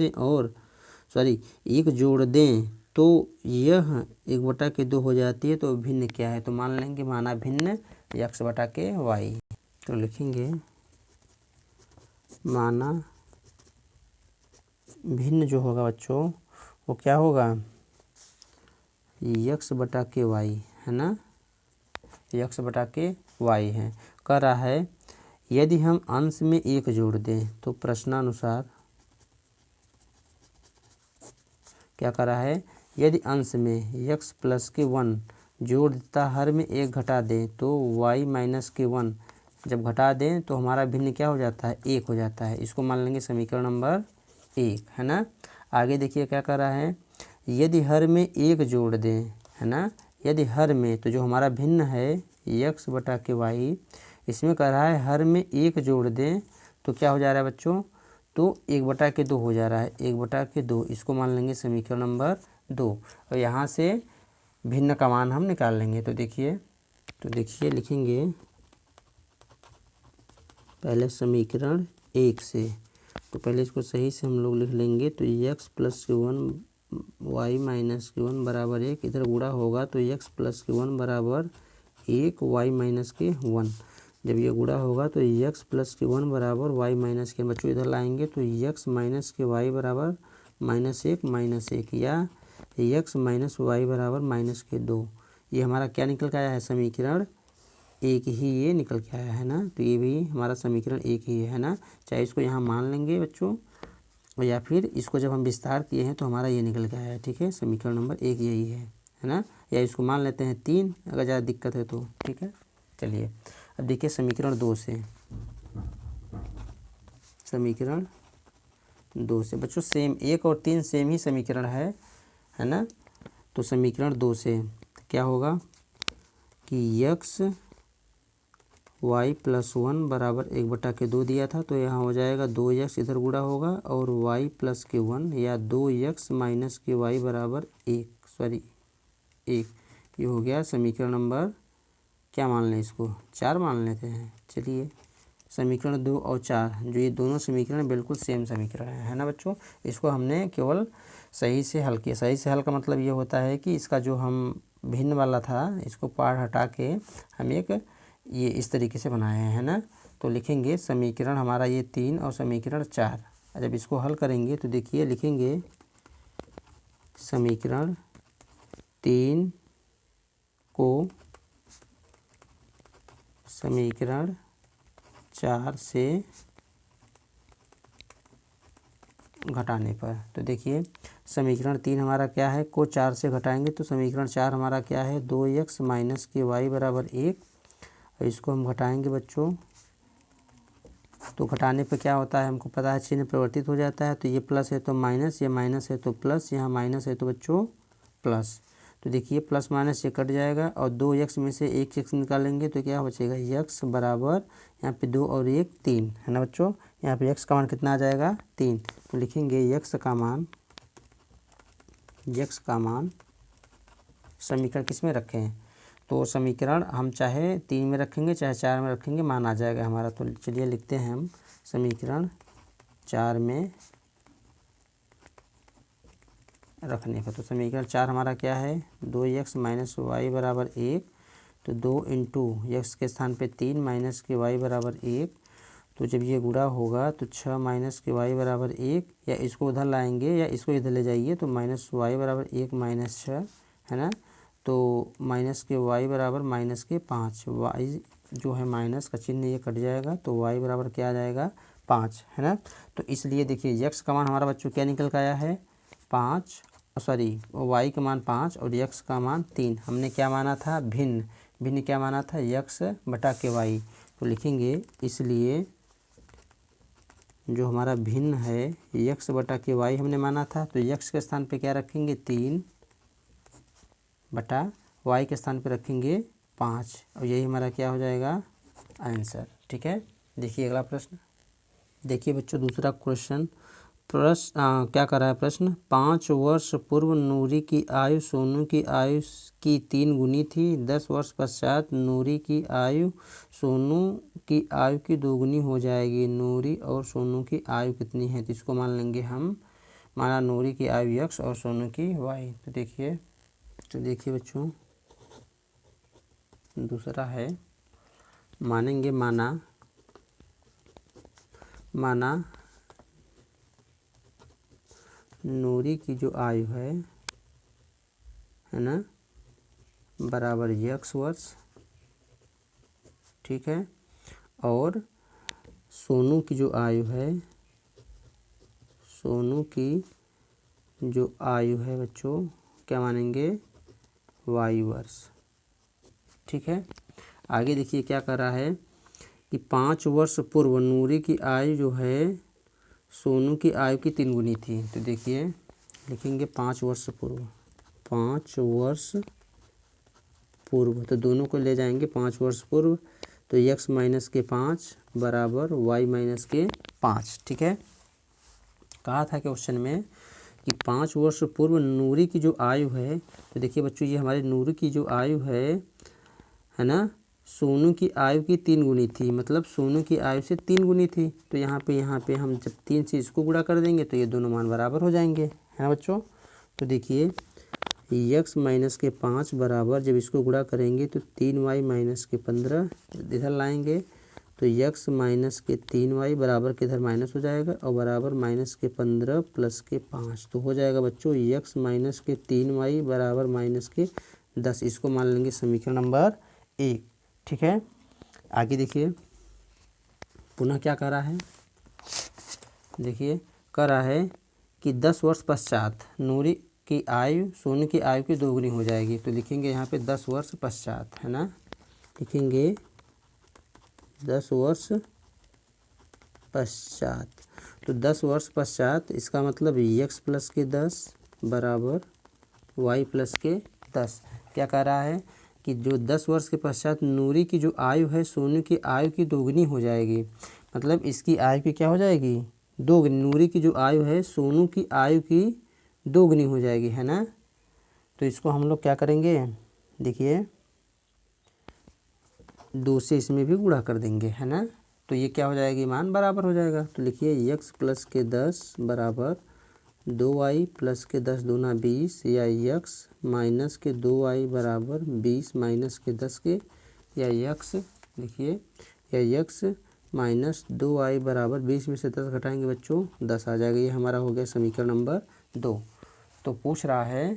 दें तो यह 1 बटा के 2 हो जाती है। तो भिन्न क्या है, तो मान लेंगे माना भिन्न x बटा के y। तो लिखेंगे माना भिन्न जो होगा बच्चों वो क्या होगा x बटा के y, है ना, x बटा के y है। कह रहा है यदि हम अंश में 1 जोड़ दें, तो प्रश्नानुसार क्या कर रहा है, यदि अंश में x प्लस के 1 जोड़ देता हर में 1 घटा दें तो y माइनस के 1 जब घटा दें तो हमारा भिन्न क्या हो जाता है 1 हो जाता है। इसको मान लेंगे समीकरण नंबर 1, है ना। आगे देखिए क्या कर रहा है, यदि हर में 1 जोड़ दें, है ना, यदि हर में, तो जो हमारा भिन्न है x बटा के y, इसमें कह रहा है हर में 1 जोड़ दें तो क्या हो जा रहा है बच्चों, तो 1 बटा के 2 हो जा रहा है, 1 बटा के 2। इसको मान लेंगे समीकरण नंबर 2। और यहाँ से भिन्न का मान हम निकाल लेंगे। तो देखिए लिखेंगे पहले समीकरण 1 से, तो पहले इसको सही से हम लोग लिख लेंगे। तो x plus q1 y minus q1 बराबर 1, इधर गुणा होगा तो x प्लस q1 बराबर 1 y माइनस के 1। जब ये गुणा होगा तो x प्लस q1 बराबर y माइनस के, बच्चों इधर लाएंगे तो x माइनस के y बराबर -1 या x माइनस y बराबर -2। ये हमारा क्या निकल के आया है, समीकरण 1 ही ये निकल के आया है ना। तो ये भी हमारा समीकरण 1 ही है ना, चाहे इसको यहाँ मान लेंगे बच्चों, या फिर इसको जब हम विस्तार किए हैं तो हमारा ये निकल के आया है। ठीक है, समीकरण नंबर 1 यही है ना, या इसको मान लेते हैं 3 अगर ज़्यादा दिक्कत है तो। ठीक है, चलिए अब देखिए समीकरण 2 से, समीकरण 2 से बच्चों सेम 1 और 3 सेम ही समीकरण है ना। तो समीकरण 2 से क्या होगा कि x y प्लस 1 बराबर 1/2 दिया था, तो यहाँ हो जाएगा 2x इधर गुणा होगा और y प्लस के 1 या 2x माइनस के y बराबर 1 ये हो गया समीकरण नंबर, क्या मान लें इसको, 4 मान लेते हैं। चलिए समीकरण 2 और 4 जो ये दोनों समीकरण बिल्कुल सेम समीकरण है ना बच्चों। इसको हमने केवल सही से हल किया। सही से हल का मतलब ये होता है कि इसका जो हम भिन्न वाला था इसको पार हटा के हम एक ये इस तरीके से बनाए हैं ना। तो लिखेंगे समीकरण हमारा ये 3 और समीकरण 4, जब इसको हल करेंगे तो देखिए लिखेंगे समीकरण 3 को समीकरण 4 से घटाने पर, तो देखिए समीकरण 3 हमारा क्या है, को 4 से घटाएंगे तो समीकरण 4 हमारा क्या है, 2x माइनस के y बराबर 1। और इसको हम घटाएंगे बच्चों, तो घटाने पर क्या होता है हमको पता है, चिन्ह परिवर्तित हो जाता है। तो ये प्लस है तो माइनस, ये माइनस है तो प्लस, यहाँ माइनस है तो बच्चों प्लस। तो देखिए प्लस माइनस ये कट जाएगा और 2x में से 1x निकालेंगे तो क्या बचेगा, x बराबर यहाँ पे 2 और 1 3 है ना बच्चों। यहाँ पे x का मान कितना आ जाएगा, 3। तो लिखेंगे x का मान समीकरण किस में रखें हैं, तो समीकरण हम चाहे 3 में रखेंगे चाहे 4 में रखेंगे, मान आ जाएगा हमारा। तो चलिए लिखते हैं हम समीकरण 4 में रखने का। तो समीकरण 4 हमारा क्या है, 2x माइनस वाई बराबर 1, तो 2 इंटू एक्स के स्थान पे 3 माइनस के वाई बराबर 1। तो जब ये गुणा होगा तो 6 माइनस के वाई बराबर 1, या इसको उधर लाएंगे या इसको इधर ले जाइए तो माइनस वाई बराबर 1 माइनस 6 है ना। तो माइनस के वाई बराबर माइनस के 5, वाई जो है माइनस का चिन्ह ये कट जाएगा तो वाई बराबर क्या आ जाएगा, 5 है ना। तो इसलिए देखिए एक्स का मान हमारा बच्चों क्या निकल कर आया है, 5, सॉरी वाई का मान 5 और एक्स का मान 3। हमने क्या माना था, भिन्न क्या माना था, एक्स बटा के वाई। तो लिखेंगे इसलिए जो हमारा भिन्न है एक्स बटा के वाई हमने माना था, तो एक्स के स्थान पे क्या रखेंगे, 3 बटा वाई के स्थान पे रखेंगे 5, और यही हमारा क्या हो जाएगा आंसर। ठीक है, देखिए अगला प्रश्न। देखिए बच्चों दूसरा क्वेश्चन, क्या कर रहा है प्रश्न, 5 वर्ष पूर्व नूरी की आयु सोनू की आयु की 3 गुनी थी। 10 वर्ष पश्चात नूरी की आयु सोनू की आयु की 2 गुनी हो जाएगी। नूरी और सोनू की आयु कितनी है, तो इसको मान लेंगे हम, माना नूरी की आयु x और सोनू की y। तो देखिए बच्चों दूसरा है, मानेंगे माना नूरी की जो आयु है ना बराबर x वर्ष, ठीक है, और सोनू की जो आयु है, सोनू की जो आयु है बच्चों क्या मानेंगे, y वर्ष। ठीक है, आगे देखिए क्या कर रहा है कि 5 वर्ष पूर्व नूरी की आयु जो है सोनू की आयु की 3 गुनी थी। तो देखिए लिखेंगे 5 वर्ष पूर्व, 5 वर्ष पूर्व, तो दोनों को ले जाएंगे 5 वर्ष पूर्व, तो x माइनस के 5 बराबर y माइनस के 5। ठीक है, कहा था क्वेश्चन में कि 5 वर्ष पूर्व नूरी की जो आयु है, तो देखिए बच्चों ये हमारे नूरी की जो आयु है ना, सोनू की आयु की 3 गुनी थी, मतलब सोनू की आयु से 3 गुनी थी। तो यहाँ पे हम जब 3 से इसको गुणा कर देंगे तो ये दोनों मान बराबर हो जाएंगे, है ना बच्चों। तो देखिए x माइनस के 5 बराबर, जब इसको गुणा करेंगे तो 3y माइनस के 15 इधर लाएंगे तो x माइनस के 3y बराबर के इधर माइनस हो जाएगा और बराबर माइनस के 15 प्लस के 5, तो हो जाएगा बच्चों x माइनस के 3y बराबर माइनस के 10। इसको मान लेंगे समीकरण नंबर 1। ठीक है, आगे देखिए पुनः क्या कह रहा है। देखिए कह रहा है कि 10 वर्ष पश्चात नूरी की आयु सोनू की आयु की 2 गुनी हो जाएगी। तो लिखेंगे यहाँ पे 10 वर्ष पश्चात, है ना, लिखेंगे 10 वर्ष पश्चात। तो 10 वर्ष पश्चात इसका मतलब x प्लस के 10 बराबर y प्लस के 10। क्या कह रहा है कि जो 10 वर्ष के पश्चात नूरी की जो आयु है सोनू की आयु की 2 गुनी हो जाएगी, मतलब इसकी आयु की क्या हो जाएगी 2 गुनी। नूरी की जो आयु है सोनू की आयु की 2 गुनी हो जाएगी, है ना। तो इसको हम लोग क्या करेंगे, देखिए 2 से इसमें भी गुणा कर देंगे, है ना। तो ये क्या हो जाएगी, मान बराबर हो जाएगा। तो लिखिए x प्लस के 10 बराबर 2y प्लस के 10 दूना 20, या x माइनस के 2y बराबर 20 माइनस के 10 के, या x लिखिए या x माइनस 2y बराबर 20 में से 10 घटाएंगे बच्चों 10 आ जाएगा। ये हमारा हो गया समीकरण नंबर 2। तो पूछ रहा है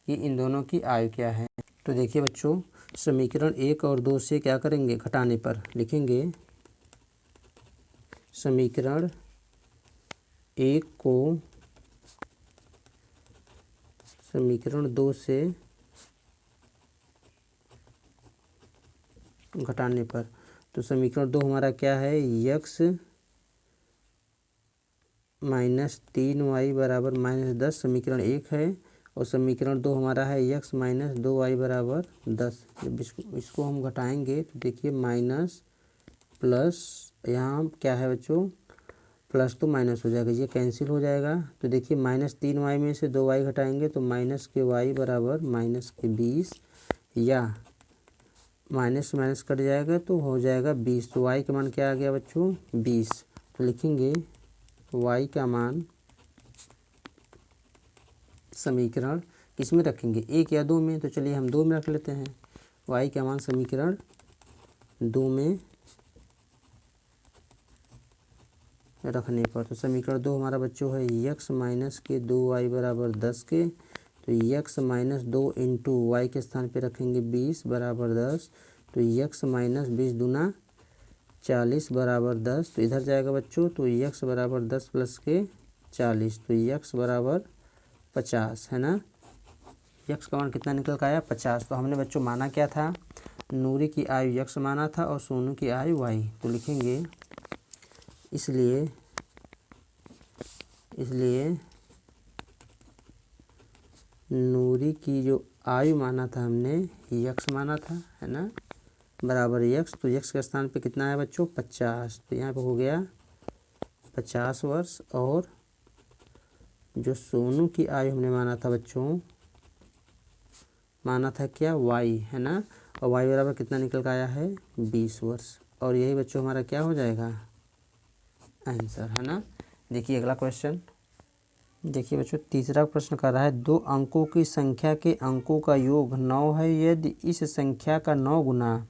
कि इन दोनों की आयु क्या है। तो देखिए बच्चों समीकरण 1 और 2 से क्या करेंगे, घटाने पर लिखेंगे समीकरण 1 को समीकरण 2 से घटाने पर। तो समीकरण 2 हमारा क्या है, x माइनस 3y बराबर माइनस 10 समीकरण 1 है, और समीकरण 2 हमारा है x माइनस 2y बराबर 10। जब इसको हम घटाएंगे तो देखिए माइनस प्लस, यहाँ क्या है बच्चों प्लस तो माइनस हो जाएगा, ये कैंसिल हो जाएगा। तो देखिए माइनस 3y में से 2y घटाएंगे तो माइनस के y बराबर माइनस के 20, या माइनस माइनस कट जाएगा तो हो जाएगा 20। तो y का मान क्या आ गया बच्चों 20। तो लिखेंगे y का मान समीकरण किस में रखेंगे, 1 या 2 में। तो चलिए हम 2 में रख लेते हैं। y का मान समीकरण 2 में रखने पर, तो समीकरण 2 हमारा बच्चों है x माइनस के 2y बराबर 10 के। तो x माइनस 2 इंटू वाई के स्थान पे रखेंगे 20 बराबर 10। तो x माइनस 20 दूना 40 बराबर 10। तो इधर जाएगा बच्चों, तो x बराबर 10 प्लस के 40, तो x बराबर 50, है ना। x का मान कितना निकल का आया 50। तो हमने बच्चों माना क्या था, नूरी की आयु x माना था और सोनू की आयु y। तो लिखेंगे इसलिए नूरी की जो आयु माना था हमने x माना था, है ना, बराबर x। तो x के स्थान पे कितना है बच्चों 50। तो यहाँ पे हो गया 50 वर्ष। और जो सोनू की आयु हमने माना था बच्चों, माना था क्या y, है ना, और y बराबर कितना निकल का आया है 20 वर्ष। और यही बच्चों हमारा क्या हो जाएगा आंसर, है ना। देखिए अगला क्वेश्चन, देखिए बच्चों तीसरा प्रश्न कर रहा है 2 अंकों की संख्या के अंकों का योग 9 है, यदि इस संख्या का 9 गुना,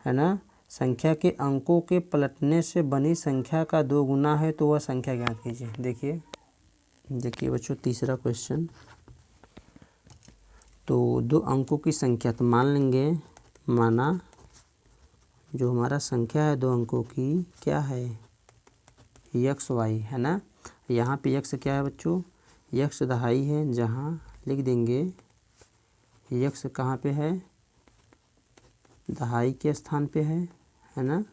है ना, संख्या के अंकों के पलटने से बनी संख्या का 2 गुना है तो वह संख्या ज्ञात कीजिए। देखिए बच्चों तीसरा क्वेश्चन, तो 2 अंकों की संख्या, तो मान लेंगे, माना जो हमारा संख्या है 2 अंकों की क्या है x y, है ना। यहाँ पे x क्या है बच्चों, x दहाई है, जहाँ लिख देंगे x कहाँ पे है, दहाई के स्थान पे है ना।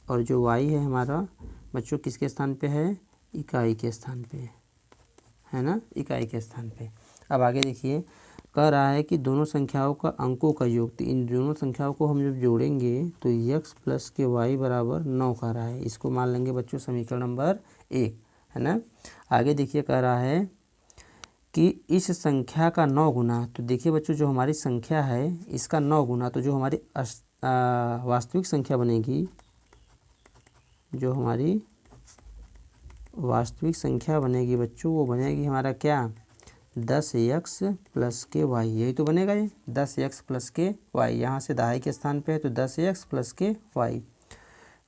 और जो y है हमारा बच्चों किसके स्थान पे है, इकाई के स्थान पे, है ना, इकाई के स्थान पे। अब आगे देखिए कह रहा है कि दोनों संख्याओं का अंकों का योग, तो इन दोनों संख्याओं को हम जब जोड़ेंगे तो x प्लस के y बराबर 9 कह रहा है। इसको मान लेंगे बच्चों समीकरण नंबर 1, है ना। आगे देखिए कह रहा है कि इस संख्या का 9 गुना, तो देखिए बच्चों जो हमारी संख्या है इसका 9 गुना, तो जो हमारी वास्तविक संख्या बनेगी, जो हमारी वास्तविक संख्या बनेगी बच्चों वो बनेगी हमारा क्या 10x प्लस के वाई, यही तो बनेगा ये 10x प्लस के वाई, यहाँ से दहाई के स्थान पे है तो 10x प्लस के वाई।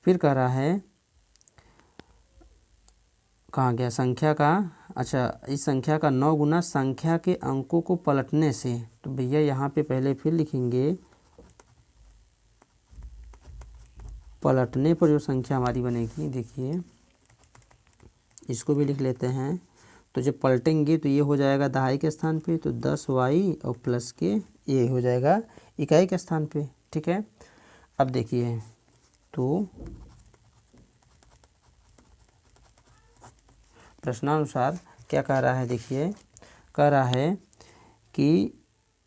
फिर कह रहा है कहाँ गया संख्या का, अच्छा इस संख्या का 9 गुना संख्या के अंकों को पलटने से, तो भैया यहाँ पे पहले फिर लिखेंगे पलटने पर जो संख्या हमारी बनेगी, देखिए इसको भी लिख लेते हैं। तो जब पलटेंगे तो ये हो जाएगा दहाई के स्थान पे तो 10y और प्लस के ये हो जाएगा इकाई के स्थान पे, ठीक है। अब देखिए तो प्रश्नानुसार क्या कह रहा है, देखिए कह रहा है कि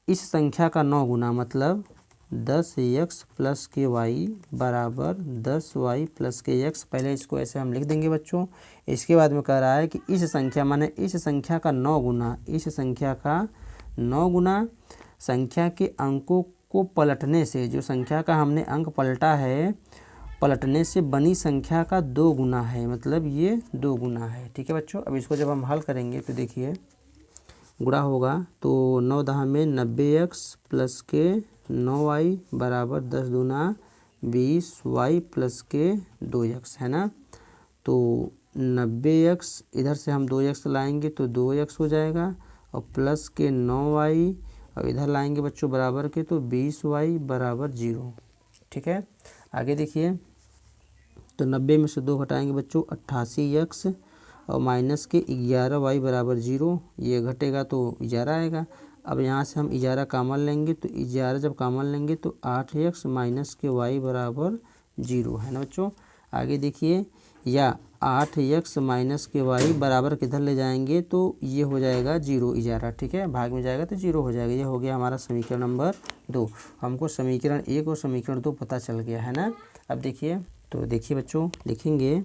इस संख्या का 9 गुना मतलब 10x प्लस के वाई बराबर 10y प्लस के x, पहले इसको ऐसे हम लिख देंगे बच्चों। इसके बाद में कह रहा है कि इस संख्या माने इस संख्या का 9 गुना, इस संख्या का 9 गुना संख्या के अंकों को पलटने से, जो संख्या का हमने अंक पलटा है पलटने से बनी संख्या का 2 गुना है, मतलब ये 2 गुना है, ठीक है बच्चों। अब इसको जब हम हल करेंगे तो देखिए गुणा होगा तो 9 दहा में 90x प्लस के 9y बराबर 10 दूना 20y प्लस के 2x, है ना। तो 90x इधर से हम 2x लाएंगे तो 2x हो जाएगा और प्लस के 9y और इधर लाएंगे बच्चों बराबर के तो 20y बराबर 0, ठीक है। आगे देखिए तो 90 में से 2 घटाएंगे बच्चों 88x और माइनस के 11y बराबर 0, ये घटेगा तो 11 आएगा। अब यहाँ से हम 11 कामन लेंगे तो 11 जब कामन लेंगे तो 8x माइनस के y बराबर 0, है ना बच्चों। आगे देखिए या 8x माइनस के y बराबर किधर ले जाएंगे तो ये हो जाएगा 0 11, ठीक है, भाग में जाएगा तो 0 हो जाएगा। ये हो गया हमारा समीकरण नंबर 2। हमको समीकरण 1 और समीकरण 2 पता चल गया, है ना। अब देखिए तो देखिए बच्चों लिखेंगे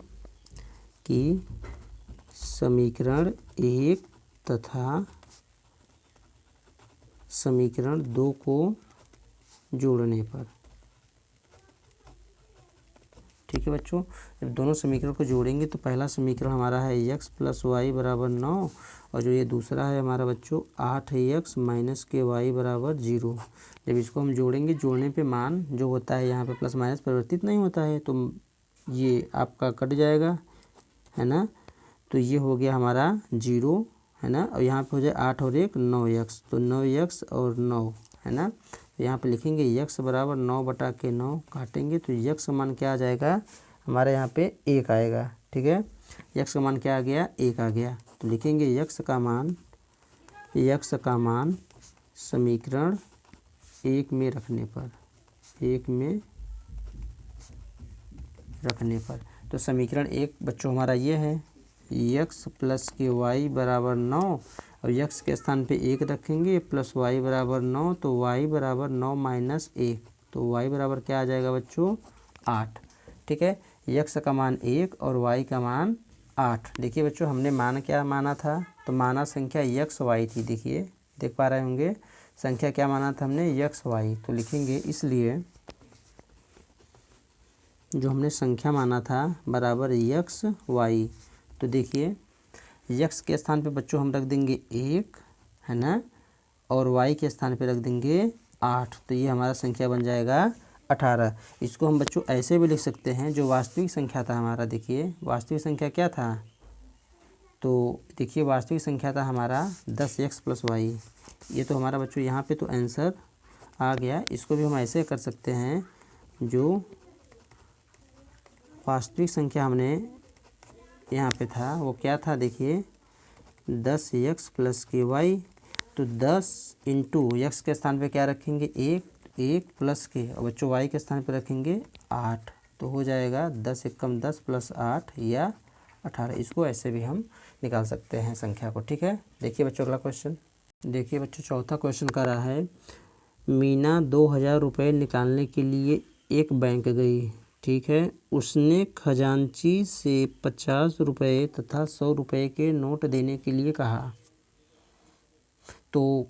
कि समीकरण 1 तथा समीकरण 2 को जोड़ने पर, ठीक है बच्चों। जब दोनों समीकरण को जोड़ेंगे तो पहला समीकरण हमारा है x प्लस वाई बराबर 9 और जो ये दूसरा है हमारा बच्चों 8x माइनस के y बराबर 0। जब इसको हम जोड़ेंगे, जोड़ने पे मान जो होता है यहाँ पे प्लस माइनस परिवर्तित नहीं होता है तो ये आपका कट जाएगा, है ना। तो ये हो गया हमारा 0, है ना, और यहाँ पे हो जाए 8 और 1 9x, तो 9x और 9, है ना। तो यहाँ पे लिखेंगे x बराबर 9 बटा के 9, काटेंगे तो x का मान क्या आ जाएगा हमारे यहाँ पे 1 आएगा, ठीक है। x का मान क्या आ गया 1 आ गया, तो लिखेंगे x का मान समीकरण 1 में रखने पर, 1 में रखने पर, तो समीकरण 1 बच्चों हमारा ये है x प्लस के y बराबर 9 और x के स्थान पे 1 रखेंगे प्लस y बराबर 9, तो y बराबर 9 माइनस 1, तो y बराबर क्या आ जाएगा बच्चों 8, ठीक है। x का मान 1 और y का मान 8। देखिए बच्चों हमने मान क्या माना था, तो माना संख्या x y थी, देखिए देख पा रहे होंगे संख्या क्या माना था हमने x y, तो लिखेंगे इसलिए जो हमने संख्या माना था बराबर x y, तो देखिए x के स्थान पे बच्चों हम रख देंगे 1, है ना, और y के स्थान पे रख देंगे 8, तो ये हमारा संख्या बन जाएगा 18। इसको हम बच्चों ऐसे भी लिख सकते हैं, जो वास्तविक संख्या था हमारा, देखिए वास्तविक संख्या क्या था, तो देखिए वास्तविक संख्या था हमारा 10x प्लस वाई, ये तो हमारा बच्चों यहाँ पे तो आंसर आ गया। इसको भी हम ऐसे कर सकते हैं, जो वास्तविक संख्या हमने यहाँ पे था वो क्या था, देखिए 10x प्लस के वाई, तो 10 इंटू एक्स के स्थान पे क्या रखेंगे 1 प्लस के, और बच्चों y के स्थान पे रखेंगे 8, तो हो जाएगा 10 एकम 10 प्लस 8 या 18। इसको ऐसे भी हम निकाल सकते हैं संख्या को, ठीक है। देखिए बच्चों अगला क्वेश्चन, देखिए बच्चों चौथा क्वेश्चन कर रहा है मीना 2000 रुपये निकालने के लिए एक बैंक गई ठीक है, उसने खजांची से 50 रुपये तथा 100 रुपये के नोट देने के लिए कहा। तो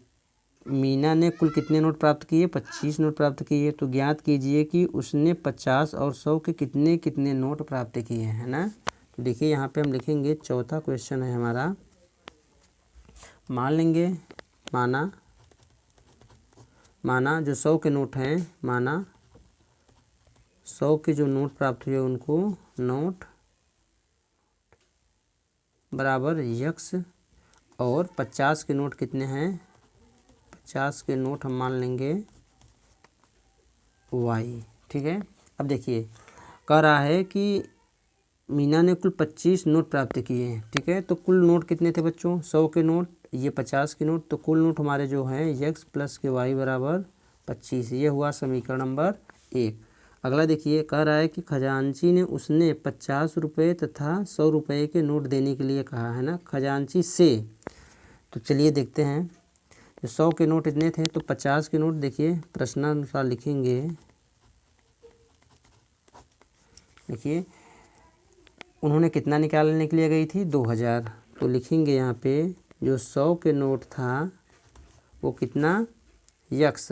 मीना ने कुल कितने नोट प्राप्त किए? 25 नोट प्राप्त किए। तो ज्ञात कीजिए कि उसने 50 और 100 के कितने कितने नोट प्राप्त किए, है ना। तो देखिए यहाँ पे हम लिखेंगे, चौथा क्वेश्चन है हमारा। मान लेंगे, माना जो 100 के नोट हैं, माना 100 के जो नोट प्राप्त हुए उनको नोट बराबर यक्स, और 50 के नोट कितने हैं? 50 के नोट हम मान लेंगे वाई। ठीक है, अब देखिए कह रहा है कि मीना ने कुल 25 नोट प्राप्त किए हैं। ठीक है, तो कुल नोट कितने थे बच्चों? 100 के नोट, ये 50 के नोट, तो कुल नोट हमारे जो हैं यक्स प्लस के वाई बराबर 25। ये हुआ समीकरण नंबर 1। अगला देखिए, कह रहा है कि खजांची ने उसने 50 रुपये तथा 100 रुपये के नोट देने के लिए कहा, है ना, खजांची से। तो चलिए देखते हैं, जो 100 के नोट इतने थे, तो 50 के नोट देखिए प्रश्नानुसार लिखेंगे। देखिए उन्होंने कितना निकालने के लिए गई थी? 2000। तो लिखेंगे यहाँ पे जो 100 के नोट था वो कितना? यक्स,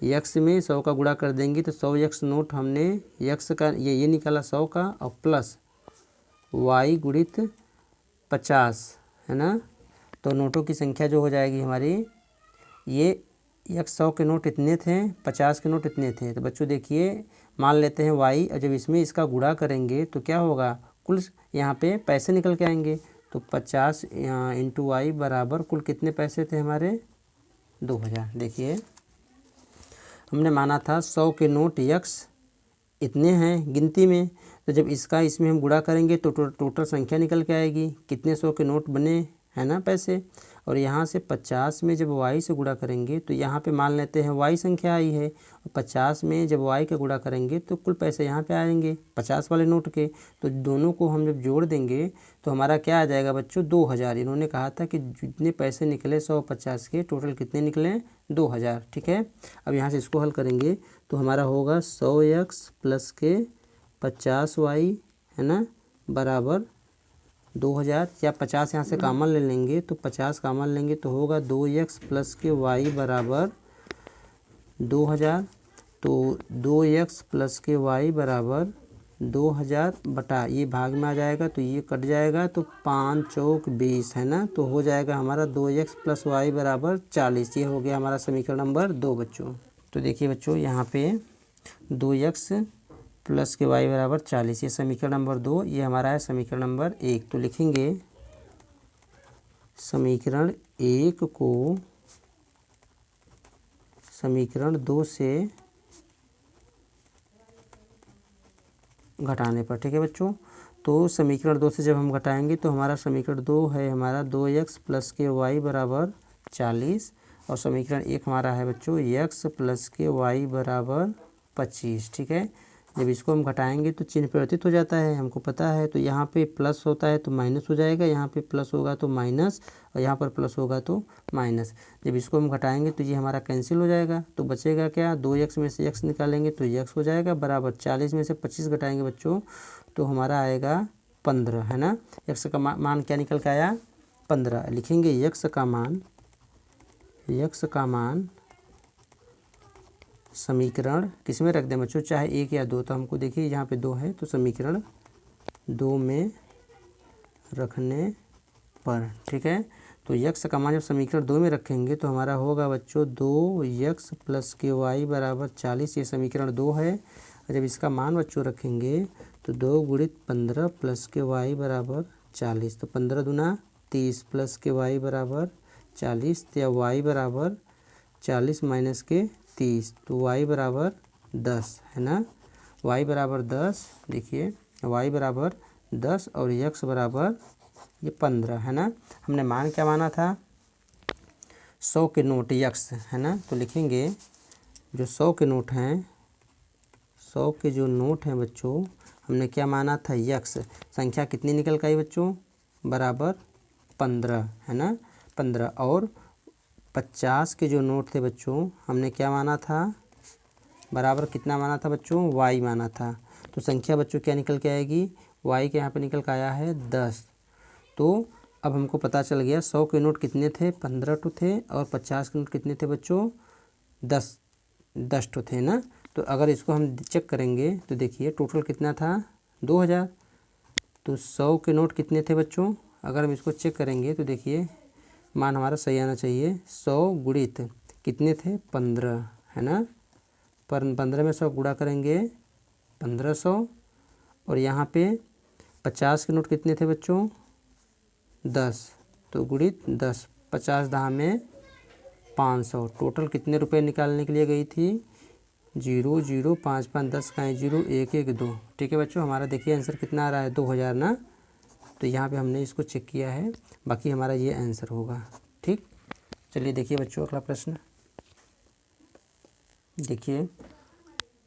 यक्स में 100 का गुणा कर देंगे तो 100 यक्स नोट हमने यक्स का ये निकाला 100 का, और प्लस वाई गुणित 50, है ना। तो नोटों की संख्या जो हो जाएगी हमारी, ये यक्स 100 के नोट इतने थे, 50 के नोट इतने थे। तो बच्चों देखिए मान लेते हैं वाई, और जब इसमें इसका गुणा करेंगे तो क्या होगा? कुल यहाँ पे पैसे निकल के आएंगे। तो 50 इंटू वाई बराबर कुल कितने पैसे थे हमारे? 2000। देखिए हमने माना था 100 के नोट यक्स इतने हैं गिनती में, तो जब इसका इसमें हम गुणा करेंगे तो टोटल संख्या निकल के आएगी, कितने 100 के नोट बने, है ना, पैसे। और यहाँ से 50 में जब वाई से गुणा करेंगे तो यहाँ पे मान लेते हैं वाई संख्या आई है, और 50 में जब वाई का गुणा करेंगे तो कुल पैसे यहाँ पे आएंगे 50 वाले नोट के। तो दोनों को हम जब जोड़ देंगे तो हमारा क्या आ जाएगा बच्चों? 2000। इन्होंने कहा था कि जितने पैसे निकले 150 के, टोटल कितने निकले? 2000। ठीक है, अब यहाँ से इसको हल करेंगे तो हमारा होगा 100 यक्स प्लस के 50 वाई, है ना, बराबर 2000। या 50 यहाँ से कॉमन ले लेंगे तो 50 कॉमन लेंगे तो होगा 2x प्लस के वाई बराबर 2000। तो 2x प्लस के वाई बराबर 2000 बटा ये भाग में आ जाएगा तो ये कट जाएगा, तो 5 चौक 20, है ना। तो हो जाएगा हमारा 2x प्लस वाई बराबर 40। ये हो गया हमारा समीकरण नंबर 2 बच्चों। तो देखिए बच्चों यहाँ पे 2x प्लस के वाई बराबर 40, ये समीकरण नंबर 2, ये हमारा है समीकरण नंबर 1। तो लिखेंगे समीकरण 1 को समीकरण 2 से घटाने पर। ठीक है बच्चों, तो समीकरण 2 से जब हम घटाएंगे तो हमारा समीकरण 2 है हमारा 2x प्लस के वाई बराबर 40, और समीकरण 1 हमारा है बच्चों x प्लस के वाई बराबर 25। ठीक है, जब इसको हम घटाएंगे तो चिन्ह परिवर्तित हो जाता है, हमको पता है। तो यहाँ पे प्लस होता है तो माइनस हो जाएगा, यहाँ पे प्लस होगा तो माइनस, और यहाँ पर प्लस होगा तो माइनस। जब इसको हम घटाएंगे तो ये हमारा कैंसिल हो जाएगा, तो बचेगा क्या? 2x में से x निकालेंगे तो x हो जाएगा बराबर 40 में से 25 घटाएंगे बच्चों तो हमारा आएगा 15, है ना। x का मान क्या निकल के आया? 15। लिखेंगे x का मान समीकरण किस में रख दें बच्चों? चाहे 1 या 2। तो हमको देखिए यहाँ पे 2 है तो समीकरण 2 में रखने पर। ठीक है, तो यक्स का मान जब समीकरण 2 में रखेंगे तो हमारा होगा बच्चों 2x प्लस के वाई बराबर 40। ये समीकरण 2 है, और जब इसका मान बच्चों रखेंगे तो 2 गुणित 15 प्लस के वाई बराबर 40। तो 15 दूना 30 प्लस के वाई बराबर 40, या वाई बराबर 40 माइनस के 30, तो y बराबर 10, है ना। y बराबर 10, देखिए y बराबर 10 और x बराबर ये 15, है ना। हमने मान क्या माना था? 100 के नोट x, है ना। तो लिखेंगे जो 100 के नोट हैं, 100 के जो नोट हैं बच्चों, हमने क्या माना था? x। संख्या कितनी निकल के आई बच्चों? बराबर 15, है ना, 15। और 50 के जो नोट थे बच्चों, हमने क्या माना था? बराबर कितना माना था बच्चों? y माना था। तो संख्या बच्चों क्या निकल के आएगी, y के यहाँ पे निकल के आया है 10। तो अब हमको पता चल गया 100 के नोट कितने थे, 15 टू थे, और 50 के नोट कितने थे बच्चों, 10 टू थे ना। तो अगर इसको हम चेक करेंगे तो देखिए टोटल कितना था, 2000। तो 100 के नोट कितने थे बच्चों, अगर हम इसको चेक करेंगे तो देखिए मान हमारा सही आना चाहिए। 100 गुणित कितने थे, 15 है ना, पर 15 में 100 गुणा करेंगे 1500। और यहाँ पे 50 के नोट कितने थे बच्चों, 10, तो गुणित 10, 50 दहा में 500। टोटल कितने रुपए निकालने के लिए गई थी, 0 0 5 5 10 का 0 1 1 2। ठीक है बच्चों, हमारा देखिए आंसर कितना आ रहा है, 2000 ना। तो यहाँ पे हमने इसको चेक किया है, बाकी हमारा ये आंसर होगा। ठीक, चलिए देखिए बच्चों अगला प्रश्न। देखिए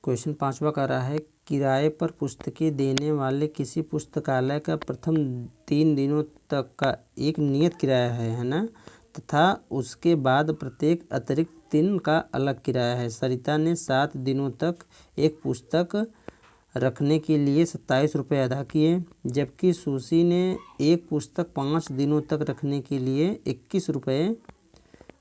क्वेश्चन 5वां कर रहा है, किराए पर पुस्तकें देने वाले किसी पुस्तकालय का प्रथम 3 दिनों तक का एक नियत किराया है ना, तथा उसके बाद प्रत्येक अतिरिक्त दिन का अलग किराया है। सरिता ने 7 दिनों तक एक पुस्तक रखने के लिए 27 रुपये अदा किए, जबकि सुशी ने एक पुस्तक 5 दिनों तक रखने के लिए 21 रुपये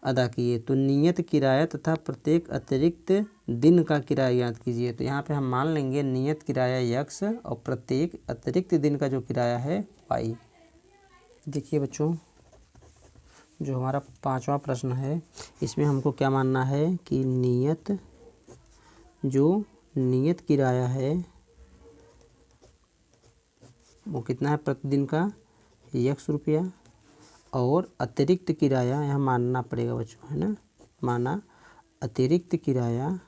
अदा किए। तो नियत किराया तथा प्रत्येक अतिरिक्त दिन का किराया याद कीजिए। तो यहाँ पे हम मान लेंगे नियत किराया x और प्रत्येक अतिरिक्त दिन का जो किराया है y। देखिए बच्चों जो हमारा 5वां प्रश्न है, इसमें हमको क्या मानना है कि नियत किराया है वो कितना है प्रतिदिन का, x रुपया, और अतिरिक्त किराया यहाँ मानना पड़ेगा बच्चों, है ना, माना अतिरिक्त किराया,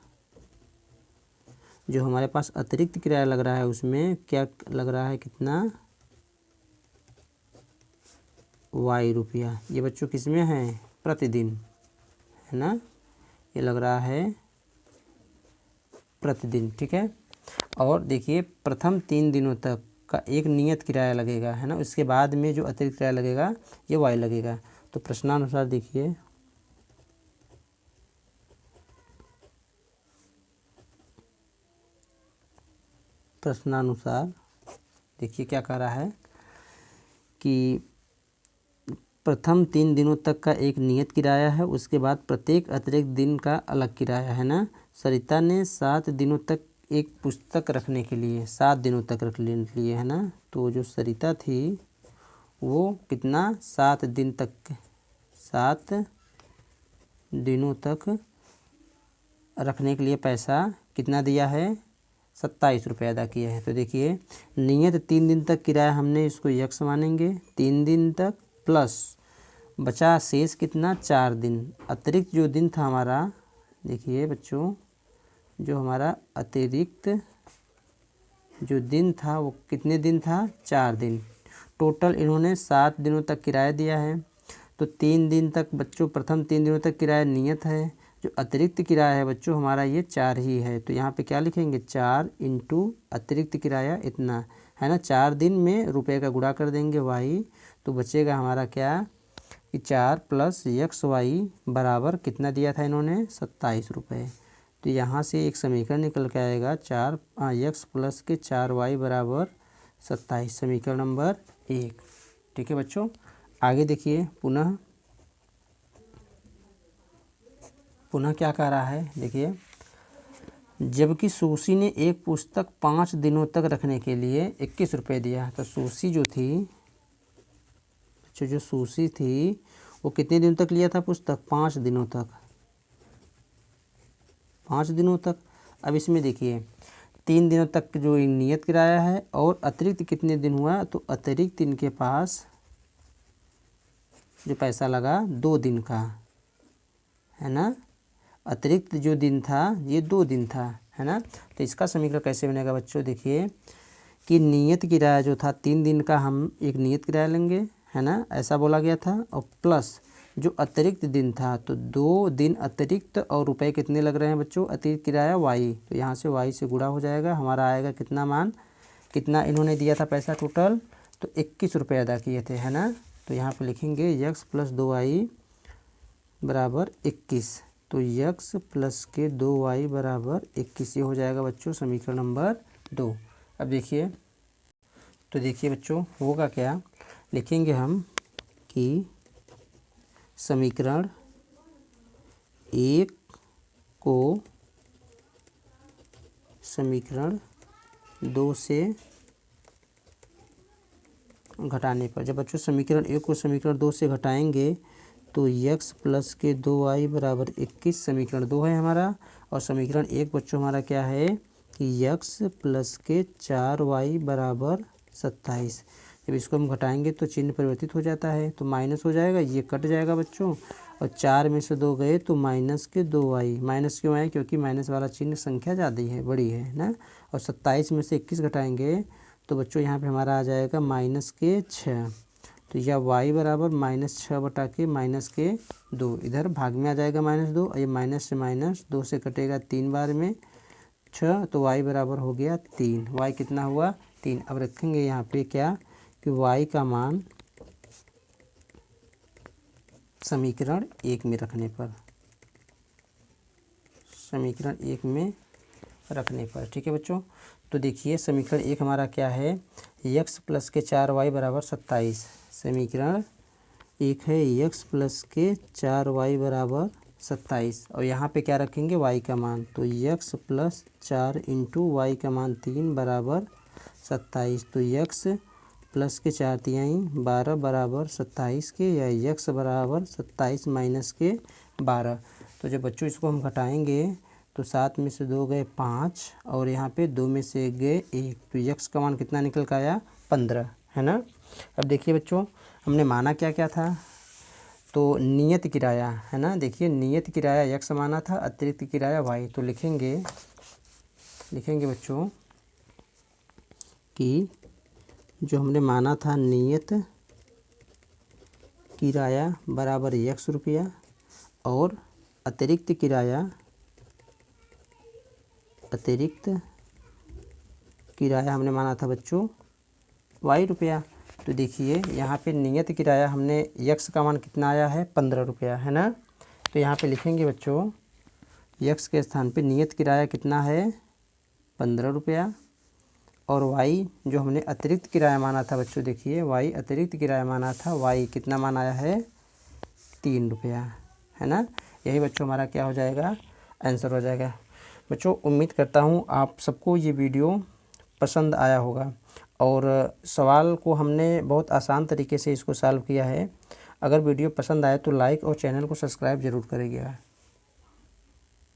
जो हमारे पास अतिरिक्त किराया लग रहा है उसमें क्या लग रहा है, कितना, y रुपया। ये बच्चों किस में है, प्रतिदिन, है ना, ये लग रहा है प्रतिदिन। ठीक है, और देखिए प्रथम 3 दिनों तक का एक नियत किराया लगेगा, है ना, उसके बाद में जो अतिरिक्त किराया लगेगा ये y लगेगा। तो प्रश्नानुसार देखिए देखिए क्या कह रहा है कि प्रथम 3 दिनों तक का एक नियत किराया है, उसके बाद प्रत्येक अतिरिक्त दिन का अलग किराया है ना। सरिता ने 7 दिनों तक एक पुस्तक रखने के लिए 7 दिनों तक रख लिए, है ना। तो जो सरिता थी वो कितना 7 दिनों तक रखने के लिए पैसा कितना दिया है, 27 रुपये अदा किया है। तो देखिए नियत 3 दिन तक किराया हमने इसको x मानेंगे, 3 दिन तक प्लस बचा शेष कितना, 4 दिन। अतिरिक्त जो दिन था हमारा, देखिए बच्चों जो हमारा अतिरिक्त जो दिन था वो कितने दिन था, 4 दिन। टोटल इन्होंने 7 दिनों तक किराया दिया है। तो 3 दिन तक बच्चों, प्रथम 3 दिनों तक किराया नियत है, जो अतिरिक्त किराया है बच्चों हमारा ये 4 ही है। तो यहाँ पे क्या लिखेंगे, 4 इंटू अतिरिक्त किराया इतना, है ना। 4 दिन में रुपये का गुणा कर देंगे y, तो बचेगा हमारा क्या कि 4 प्लस XY बराबर कितना दिया था इन्होंने, 27 रुपये। तो यहाँ से एक समीकरण निकल के आएगा, x प्लस के 4y बराबर 27, समीकरण नंबर 1। ठीक है बच्चों, आगे देखिए पुनः क्या कह रहा है। देखिए जबकि सुशी ने एक पुस्तक 5 दिनों तक रखने के लिए 21 रुपये दिया। तो सुशी जो सुशी थी वो कितने दिनों तक लिया था पुस्तक, 5 दिनों तक, 5 दिनों तक। अब इसमें देखिए 3 दिनों तक जो नियत किराया है और अतिरिक्त कितने दिन हुआ, तो अतिरिक्त इनके पास जो पैसा लगा 2 दिन का, है ना। अतिरिक्त जो दिन था ये 2 दिन था, है ना। तो इसका समीकरण कैसे बनेगा बच्चों, देखिए कि नियत किराया जो था 3 दिन का हम एक नियत किराया लेंगे, है ना, ऐसा बोला गया था, और प्लस जो अतिरिक्त दिन था तो 2 दिन अतिरिक्त, और रुपए कितने लग रहे हैं बच्चों, अतिरिक्त किराया y। तो यहाँ से y से गुणा हो जाएगा, हमारा आएगा कितना मान, कितना इन्होंने दिया था पैसा टोटल, तो 21 रुपये अदा किए थे, है ना। तो यहाँ पे लिखेंगे x प्लस 2y बराबर 21। तो x प्लस के 2y बराबर 21, ये हो जाएगा बच्चों समीकरण नंबर 2। अब देखिए, तो देखिए बच्चों होगा क्या, लिखेंगे हम कि समीकरण 1 को समीकरण 2 से घटाने पर, जब बच्चों समीकरण 1 को समीकरण 2 से घटाएंगे तो x प्लस के 2y बराबर 21 समीकरण 2 है हमारा। और समीकरण 1 बच्चों हमारा क्या है कि x प्लस के 4y बराबर 27। जब इसको हम घटाएंगे तो चिन्ह परिवर्तित हो जाता है, तो माइनस हो जाएगा, ये कट जाएगा बच्चों, और 4 में से 2 गए तो माइनस के 2y। माइनस क्यों आए, क्योंकि माइनस वाला चिन्ह संख्या ज़्यादा है, बड़ी है ना। और 27 में से 21 घटाएंगे तो बच्चों यहाँ पे हमारा आ जाएगा माइनस के 6। तो यह y बराबर -6 बटा के -2, इधर भाग में आ जाएगा -2, और ये माइनस से -2 से कटेगा 3 बार में 6, तो y बराबर हो गया 3। y कितना हुआ 3। अब रखेंगे यहाँ पे क्या कि y का मान समीकरण 1 में रखने पर, समीकरण 1 में रखने पर, ठीक है बच्चों। तो देखिए समीकरण 1 हमारा क्या है, x प्लस के 4y बराबर 27। समीकरण 1 है x प्लस के 4y बराबर 27, और यहाँ पे क्या रखेंगे y का मान, तो x प्लस 4 इंटू वाई का मान 3 बराबर 27। तो x प्लस के 4 तिहाई 12 बराबर 27 के, या x बराबर 27 माइनस के 12। तो जब बच्चों इसको हम घटाएंगे तो 7 में से 2 गए 5, और यहाँ पे 2 में से 1 गए 1, तो x का मान कितना निकल कर आया 15, है ना। अब देखिए बच्चों हमने माना क्या क्या था, तो नियत किराया, है ना। देखिए नियत किराया x माना था, अतिरिक्त किराया y। तो लिखेंगे बच्चों कि जो हमने माना था नियत किराया बराबर x रुपया, और अतिरिक्त किराया हमने माना था बच्चों y रुपया। तो देखिए यहाँ पे नियत किराया हमने x का मान कितना आया है 15 रुपया, है ना। तो यहाँ पे लिखेंगे बच्चों x के स्थान पे नियत किराया कितना है 15 रुपया, और y जो हमने अतिरिक्त किराया माना था बच्चों, देखिए y अतिरिक्त किराया माना था, y कितना मान आया है 3 रुपया, है ना। यही बच्चों हमारा क्या हो जाएगा, आंसर हो जाएगा। बच्चों उम्मीद करता हूँ आप सबको ये वीडियो पसंद आया होगा, और सवाल को हमने बहुत आसान तरीके से इसको सॉल्व किया है। अगर वीडियो पसंद आए तो लाइक और चैनल को सब्सक्राइब ज़रूर करिएगा।